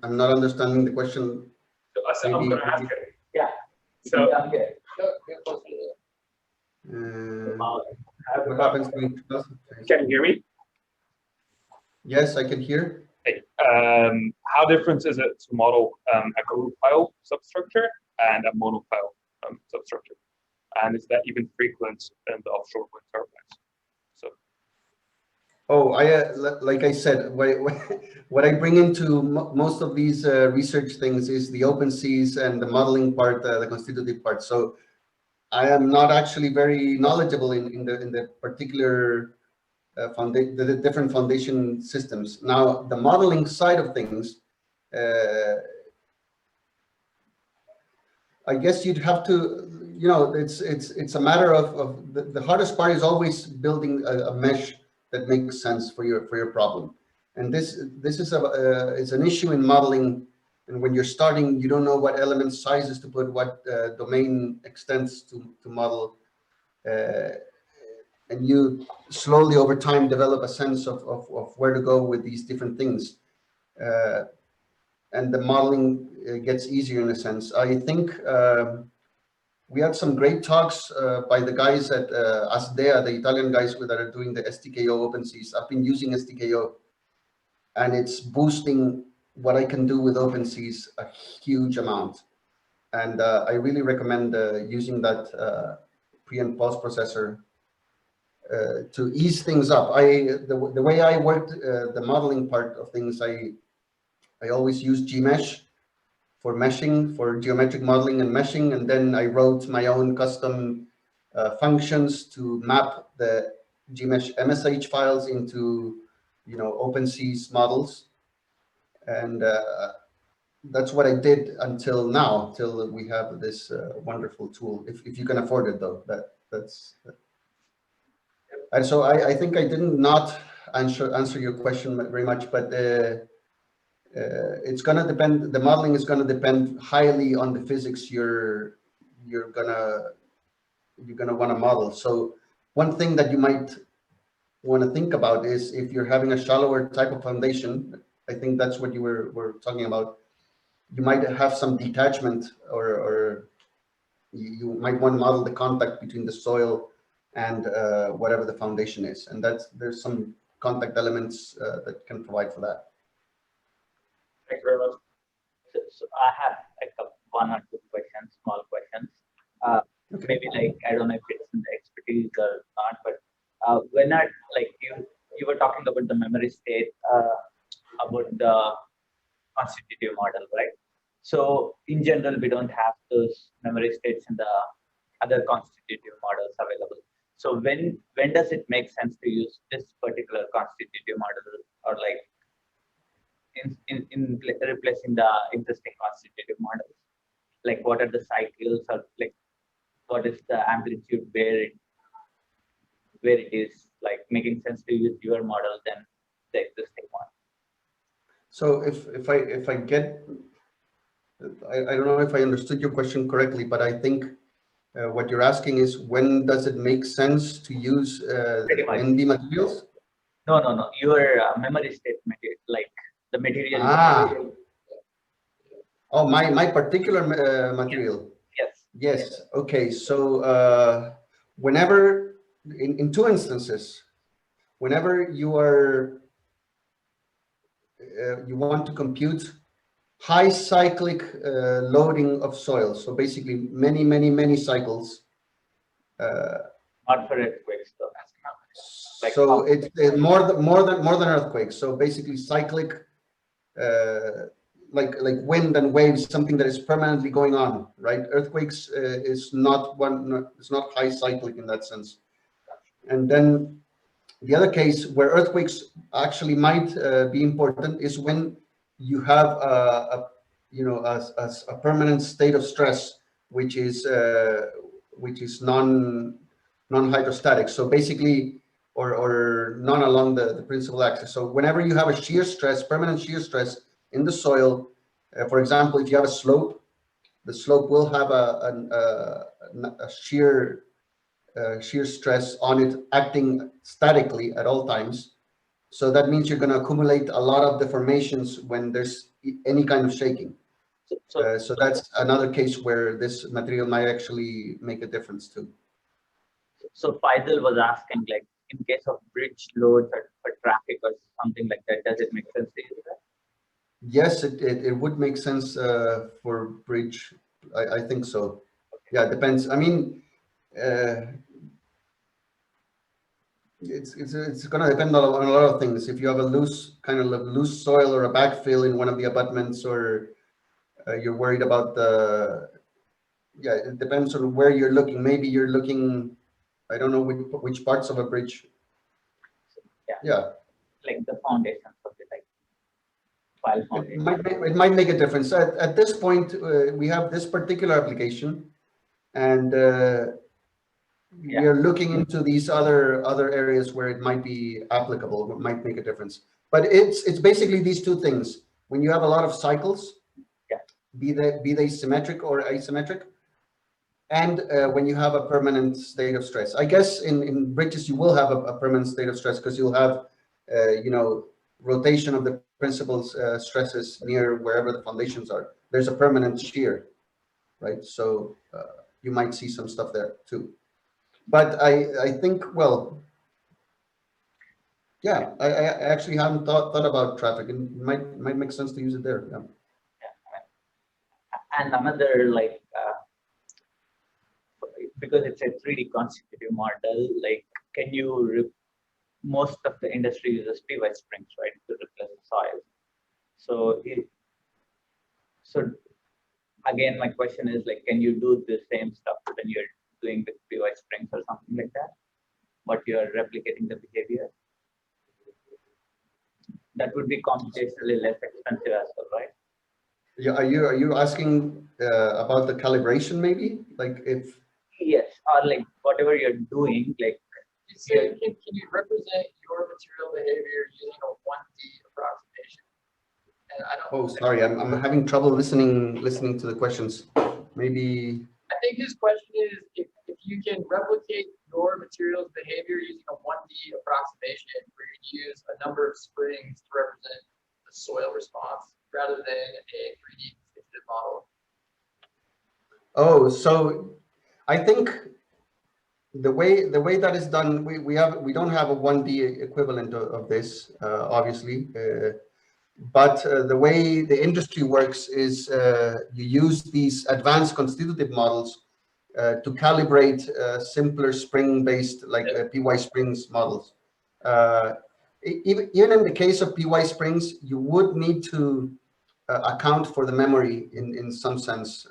understanding the question. So I'm going to ask it. Yeah. So what happens when can you hear me? Yes, I can hear. Hey, how different is it to model a group pile substructure and a monopile substructure? And is that even frequent in the offshore wind turbines? So. Oh, like I said, what I bring into most of these research things is the OpenSees and the modeling part, the constitutive part. So I am not actually very knowledgeable in the particular the different foundation systems. Now, the modeling side of things, I guess you'd have to you know, it's a matter of the hardest part is always building a mesh that makes sense for your problem. And this is it's an issue in modeling. And when you're starting, you don't know what element sizes to put, what domain extents to model. And you slowly over time develop a sense of where to go with these different things. And the modeling gets easier in a sense. I think we had some great talks by the guys at ASDEA, the Italian guys that are doing the STKO OpenSees. I've been using STKO, and it's boosting what I can do with OpenSees a huge amount. And I really recommend using that pre and post processor to ease things up. The way I worked the modeling part of things, I always use Gmesh for meshing, for geometric modeling and meshing, and then I wrote my own custom functions to map the Gmesh MSH files into, you know, OpenSees models, and that's what I did until now, till we have this wonderful tool. If you can afford it, though, that's. And so I think I did not answer your question very much, but it's going to depend. The modeling is going to depend highly on the physics you're gonna want to model. So one thing that you might want to think about is if you're having a shallower type of foundation. I think that's what you were talking about. You might have some detachment, or you might want to model the contact between the soil and whatever the foundation is, and there's some contact elements that can provide for that. Thank you very much. So I have like one or two questions, small questions. Okay. Maybe like, I don't know if it's in the expertise or not, but when you were talking about the memory state, about the constitutive model, right? So in general, we don't have those memory states in the other constitutive models available. So when does it make sense to use this particular constitutive model, or like in replacing the existing constitutive models? Like, what are the cycles, or like what is the amplitude where it is like making sense to use your model than the existing one? So if I get, I don't know if I understood your question correctly, but I think what you're asking is, when does it make sense to use nDMaterials? No. Your memory state material, like the material. Ah. Oh, my particular material. Yes. Yes. Okay. So whenever, in two instances, whenever you are you want to compute high cyclic loading of soil, so basically many cycles. Not for earthquakes, though. Like, so it's more than earthquakes. So basically cyclic, like wind and waves, something that is permanently going on, right? Earthquakes is not it's not high cyclic in that sense. And then the other case where earthquakes actually might be important is when you have a permanent state of stress, which is non-hydrostatic. So basically, or non along the principal axis. So whenever you have a shear stress, permanent shear stress in the soil, for example, if you have a slope, the slope will have a shear stress on it acting statically at all times. So that means you're going to accumulate a lot of deformations when there's any kind of shaking. So that's another case where this material might actually make a difference too. So Faisal was asking, like, in case of bridge loads for traffic or something like that, does it make sense to use that? Yes, it would make sense for bridge. I think so. Yeah, it depends. I mean, it's going to depend on a lot of things. If you have a loose soil or a backfill in one of the abutments, or you're worried about it depends on where you're looking. Maybe you're looking, I don't know which parts of a bridge. Yeah. Like the foundations of it, like file foundation. It might make a difference. At this point, we have this particular application. and we are looking into these other areas where it might be applicable, it might make a difference. But it's basically these two things. When you have a lot of cycles, be they symmetric or asymmetric, and when you have a permanent state of stress. I guess in bridges you will have a permanent state of stress because you'll have you know, rotation of the principal stresses near wherever the foundations are. There's a permanent shear, right? So you might see some stuff there too. But I think, well, yeah, I actually haven't thought about traffic, and it might make sense to use it there. Yeah. And another, like, because it's a 3D constitutive model, like, can you most of the industry uses PY springs, right, to replace the soil. So again, my question is, like, can you do the same stuff when you're doing the PY springs or something like that, but you're replicating the behavior? That would be computationally less expensive as well, right? Yeah, are you asking about the calibration, maybe? Like if yes, or like whatever you're doing, like you say, can you represent your material behavior using a 1D approximation? And I don't. Oh, sorry, I'm having trouble listening to the questions. Maybe. I think his question is if you can replicate your material's behavior using a 1D approximation where you use a number of springs to represent the soil response rather than a 3D constitutive model. Oh, so I think the way that is done, we don't have a 1D equivalent of this, obviously, but the way the industry works is you use these advanced constitutive models to calibrate simpler spring-based, like PY springs models. Even in the case of PY springs, you would need to account for the memory in some sense,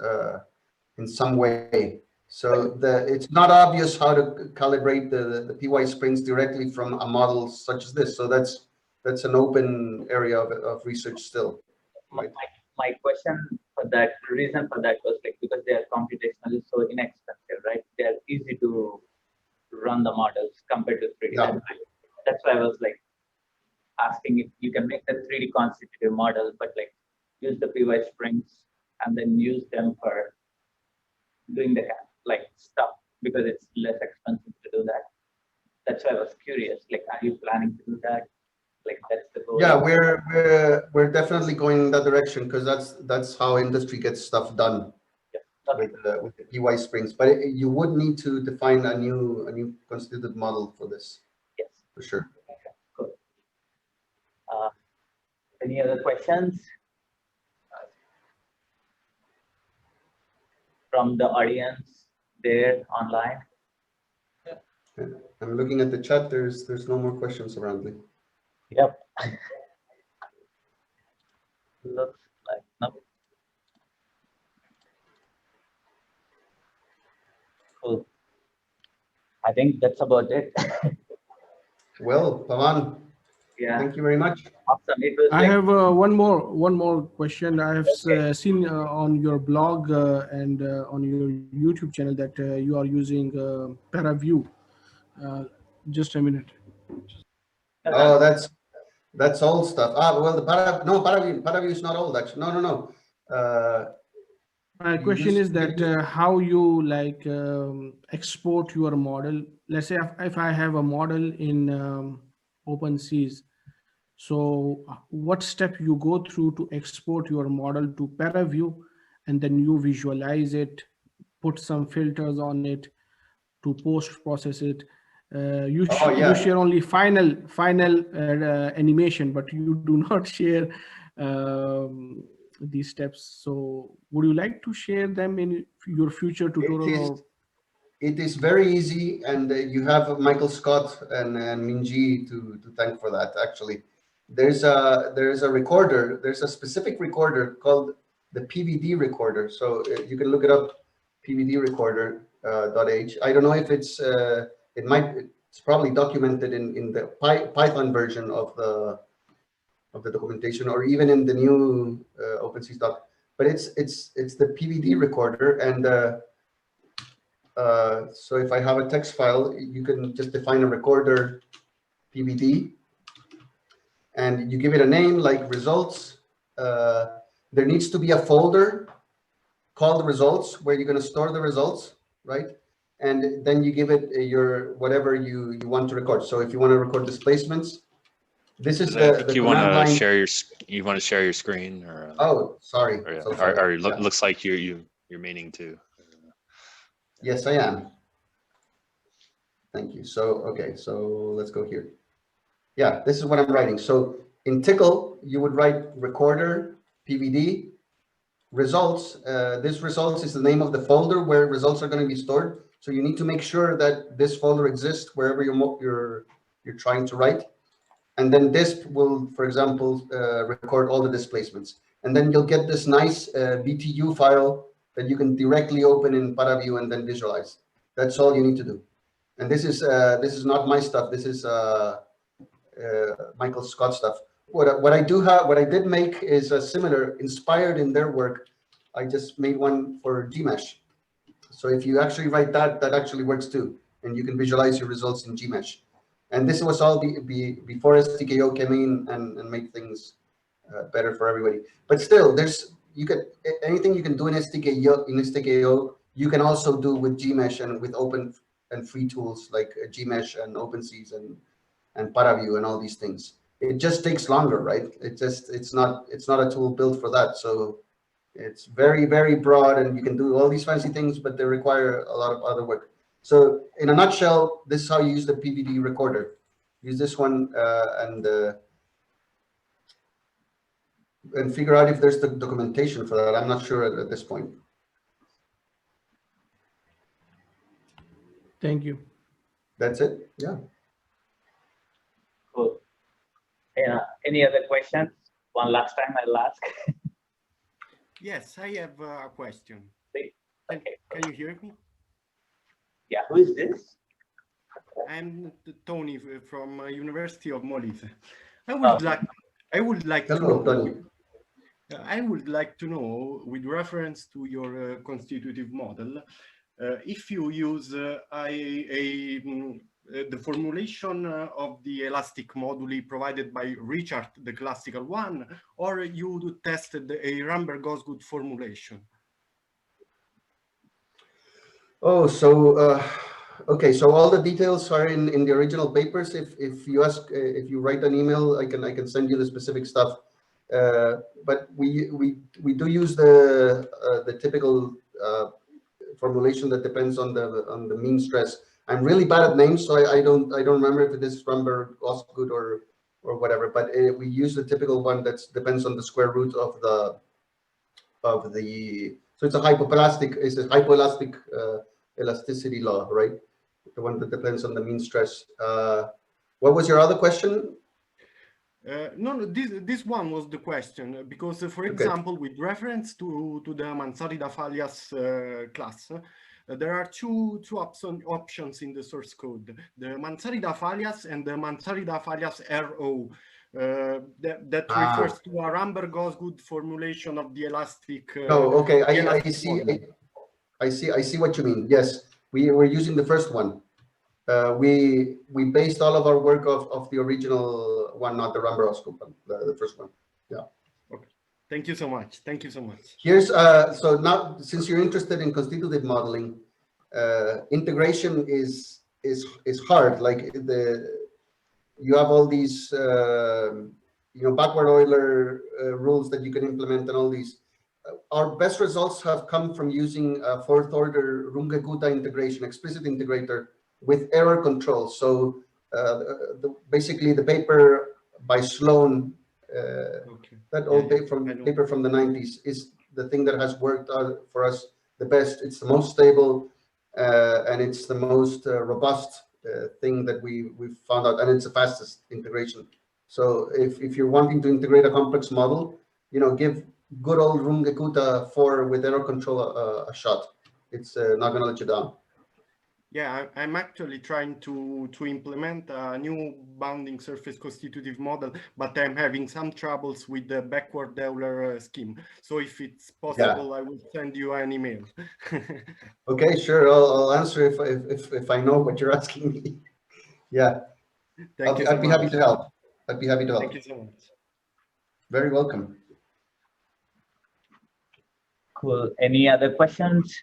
in some way. So it's not obvious how to calibrate the PY springs directly from a model such as this. So that's an open area of research still. Right? My question for that, reason for that was like because they are computationally so inexpensive, right? They are easy to run the models compared to 3D. Yeah. That's why I was like asking if you can make the 3D constitutive model, but like use the PY springs and then use them for doing the like stuff because it's less expensive to do that. That's why I was curious. Like, are you planning to do that? Like, that's the goal. Yeah, we're definitely going in that direction because that's how industry gets stuff done. Yeah. Okay. With the PY springs, but you would need to define a new constitutive model for this. Yes, for sure. Okay, cool. Any other questions from the audience there online? I'm looking at the chat. There's no more questions around me. Yep. Looks like no. Cool. I think that's about it. Well, Pavan, Yeah. thank you very much. Awesome. It was I like, have one more question. I have seen on your blog and on your YouTube channel that you are using ParaView. Just a minute. Oh, that's old stuff. Well, the ParaView is not old actually. No. My question is that how you like export your model. Let's say if I have a model in OpenSees, so what step you go through to export your model to ParaView, and then you visualize it, put some filters on it to post process it. You share only final animation, but you do not share these steps. So would you like to share them in your future tutorial? It is very easy, and you have Michael Scott and Minji to thank for that. Actually, there's a recorder. There's a specific recorder called the PVD recorder. So you can look it up, PVD recorder .h. I don't know if it's probably documented in the Python version of the documentation, or even in the new OpenSees doc. But it's the PVD recorder, and So if I have a text file, you can just define a recorder PVD, and you give it a name like results. There needs to be a folder called results where you're going to store the results, right? And then you give it your whatever you want to record. So if you want to record displacements, this is I think the you want command to line. share your screen, or Oh, sorry. or, yeah, So sorry. or Yeah. looks like you're meaning to. Yes, I am. Thank you. So, okay, so let's go here. Yeah, this is what I'm writing. So in Tickle, you would write recorder, PVD, results. This results is the name of the folder where results are going to be stored. So you need to make sure that this folder exists wherever you're trying to write. And then this will, for example, record all the displacements. And then you'll get this nice BTU file that you can directly open in ParaView and then visualize. That's all you need to do. And this is not my stuff. This is Michael Scott stuff. What I did make is a similar, inspired in their work. I just made one for Gmesh. So if you actually write that, that actually works too, and you can visualize your results in Gmesh. And this was all before SDKO came in and made things better for everybody. But still, anything you can do in SDKO, you can also do with Gmesh and with open and free tools like Gmesh and OpenSees and ParaView and all these things. It just takes longer, right? It's not a tool built for that. So it's very, very broad, and you can do all these fancy things, but they require a lot of other work. So in a nutshell, this is how you use the PVD recorder. Use this one and figure out if there's the documentation for that. I'm not sure at this point. Thank you. That's it. Yeah. Cool. Yeah. Any other questions? One last time I'll ask. Yes, I have a question. Okay. Can you hear me? Yeah. Who is this? I'm Tony from University of Molise. I would like to Hello, know. Tony. I would like to know, with reference to your constitutive model, if you use the formulation of the elastic moduli provided by Richard, the classical one, or you tested a Ramberg-Osgood formulation? Oh, so okay. So all the details are in the original papers. If you ask, if you write an email, I can send you the specific stuff. But we do use the typical formulation that depends on the mean stress. I'm really bad at names, so I don't remember if it is Ramberg, Osgood, or whatever. But we use the typical one that depends on the square root of the. So it's a hypoelastic elasticity law, right? The one that depends on the mean stress. What was your other question? No, this one was the question, because for example, with reference to the Mansarida-Falias class, there are two options in the source code: the Mansarida-Falias and the Mansarida-Falias RO. That refers to a Ramberg-Osgood formulation of the elastic. Oh, okay. I see what you mean. Yes, we were using the first one. We based all of our work of the original one, not the Ramberg-Osgood one, the first one. Yeah. Okay. Thank you so much. Thank you so much. Here's so now, since you're interested in constitutive modeling, integration is hard. Like you have all these backward Euler rules that you can implement and all these. Our best results have come from using a fourth order Runge-Kutta integration, explicit integrator with error control. So basically the paper by Sloan, that old paper from the 90s is the thing that has worked out for us the best. It's the most stable and it's the most robust thing that we've found out, and it's the fastest integration. So if you're wanting to integrate a complex model, give good old Runge-Kutta 4 with error control a shot. It's not going to let you down. Yeah, I'm actually trying to implement a new bounding surface constitutive model, but I'm having some troubles with the backward Euler scheme. So if it's possible, I will send you an email. Okay, sure. I'll answer if I know what you're asking me. Yeah, Thank you so I'd be much. happy to help. I'd be happy to help. Thank you so much. Very welcome. Cool. Any other questions?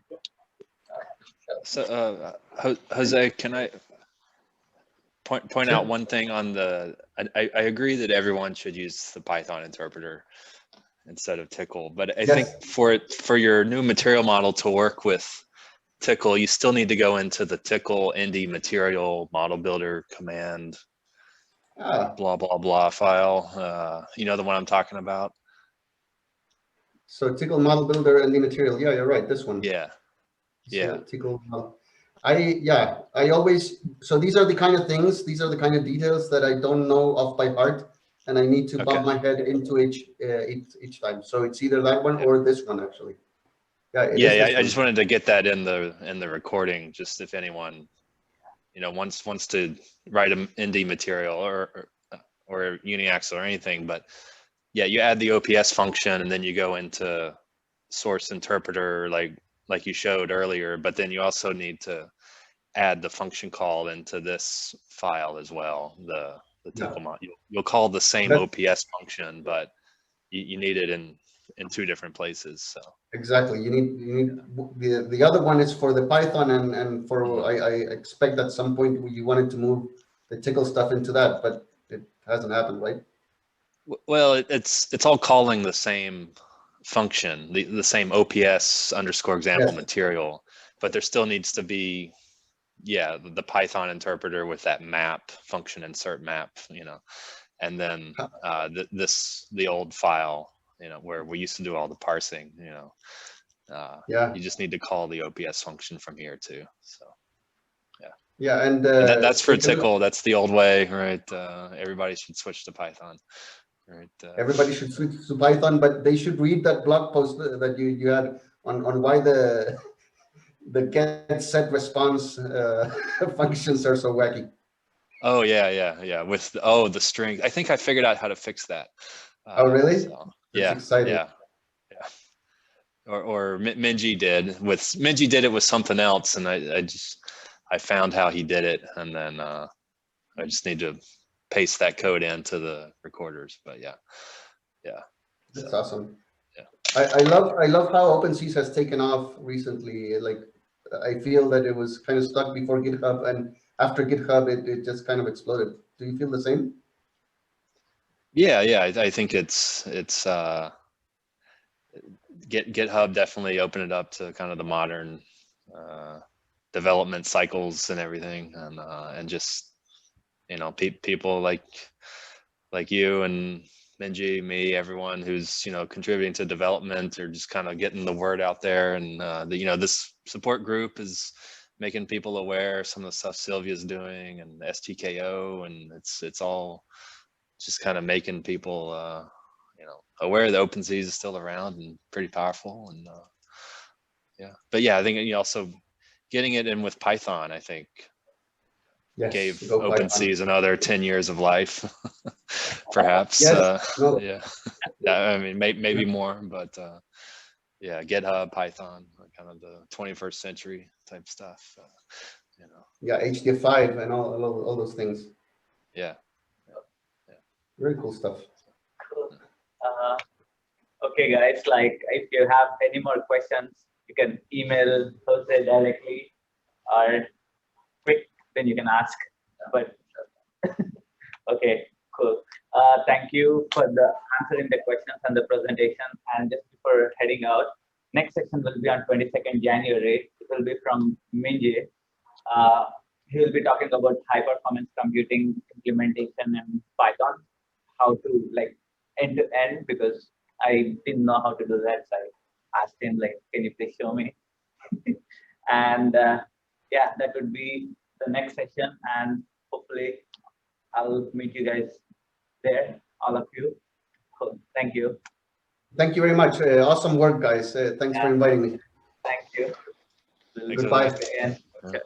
So, Jose, can I point out one thing on the? I agree that everyone should use the Python interpreter instead of Tickle, but I think for your new material model to work with Tickle, you still need to go into the Tickle nDMaterial model builder command, blah blah blah file. You know the one I'm talking about. So Tickle model builder and nDMaterial. Yeah, you're right. This one. Yeah. Yeah. So Tickle. I always, so these are the kind of things, these are the kind of details that I don't know off by heart, and I need to bump my head into each time. So it's either that one or this one, actually. Yeah, I just wanted to get that in the recording, just if anyone, wants to write an nDMaterial or Uniax or anything, but yeah, you add the OPS function and then you go into source interpreter like you showed earlier, but then you also need to add the function call into this file as well. The Tickle mod. You'll call the same OPS function, but you need it in two different places. So exactly, you need the other one is for the Python and for I expect at some point you wanted to move the Tickle stuff into that, but it hasn't happened, right? Well, it's all calling the same function, the same OPS _ example material, but there still needs to be the Python interpreter with that map function, insert map, and then the old file, where we used to do all the parsing, you just need to call the OPS function from here too. So and that's for Tickle. That's the old way, right? Everybody should switch to Python. Right. Everybody should switch to Python, but they should read that blog post that you had on why the get set response functions are so wacky. Oh yeah. With the string. I think I figured out how to fix that. Oh really? So, yeah. Or Minji did it with something else, and I found how he did it, and then I just need to paste that code into the recorders. But yeah. That's awesome. Yeah, I love how OpenSees has taken off recently. Like, I feel that it was kind of stuck before GitHub, and after GitHub, it just kind of exploded. Do you feel the same? Yeah. I think it's GitHub definitely opened it up to kind of the modern development cycles and everything, and just people like you and Minji, me, everyone who's contributing to development or just kind of getting the word out there, and this support group is making people aware of some of the stuff Sylvia's doing, and STKO, and it's all just kind of making people aware that OpenSees is still around and pretty powerful, and but I think also getting it in with Python, I think gave OpenSees another 10 years of life, perhaps. I mean, maybe more, but GitHub, Python, kind of the 21st century type stuff. HDF5 and all those things. Yeah. Very cool stuff. Cool. Okay, guys. If you have any more questions, you can email Jose directly, or then you can ask. But okay, cool. Thank you for answering the questions and the presentation. And just before heading out, next session will be on 22nd January. It will be from Minji. He will be talking about high performance computing implementation in Python, how to end to end, because I didn't know how to do that. So I asked him can you please show me? And that would be the next session, and hopefully I'll meet you guys there, all of you. Cool. Thank you. Thank you very much. Awesome work, guys. Thanks for inviting me. Thank you. Goodbye. Again. Okay.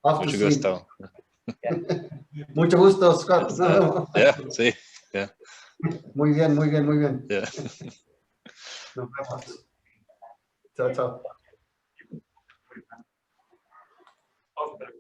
Off to Mucho sleep. gusto. Mucho gusto, Scott. Yeah, see, yeah, Muy bien, muy bien, muy bien. yeah. Nos vemos. Chao, chao. Awesome.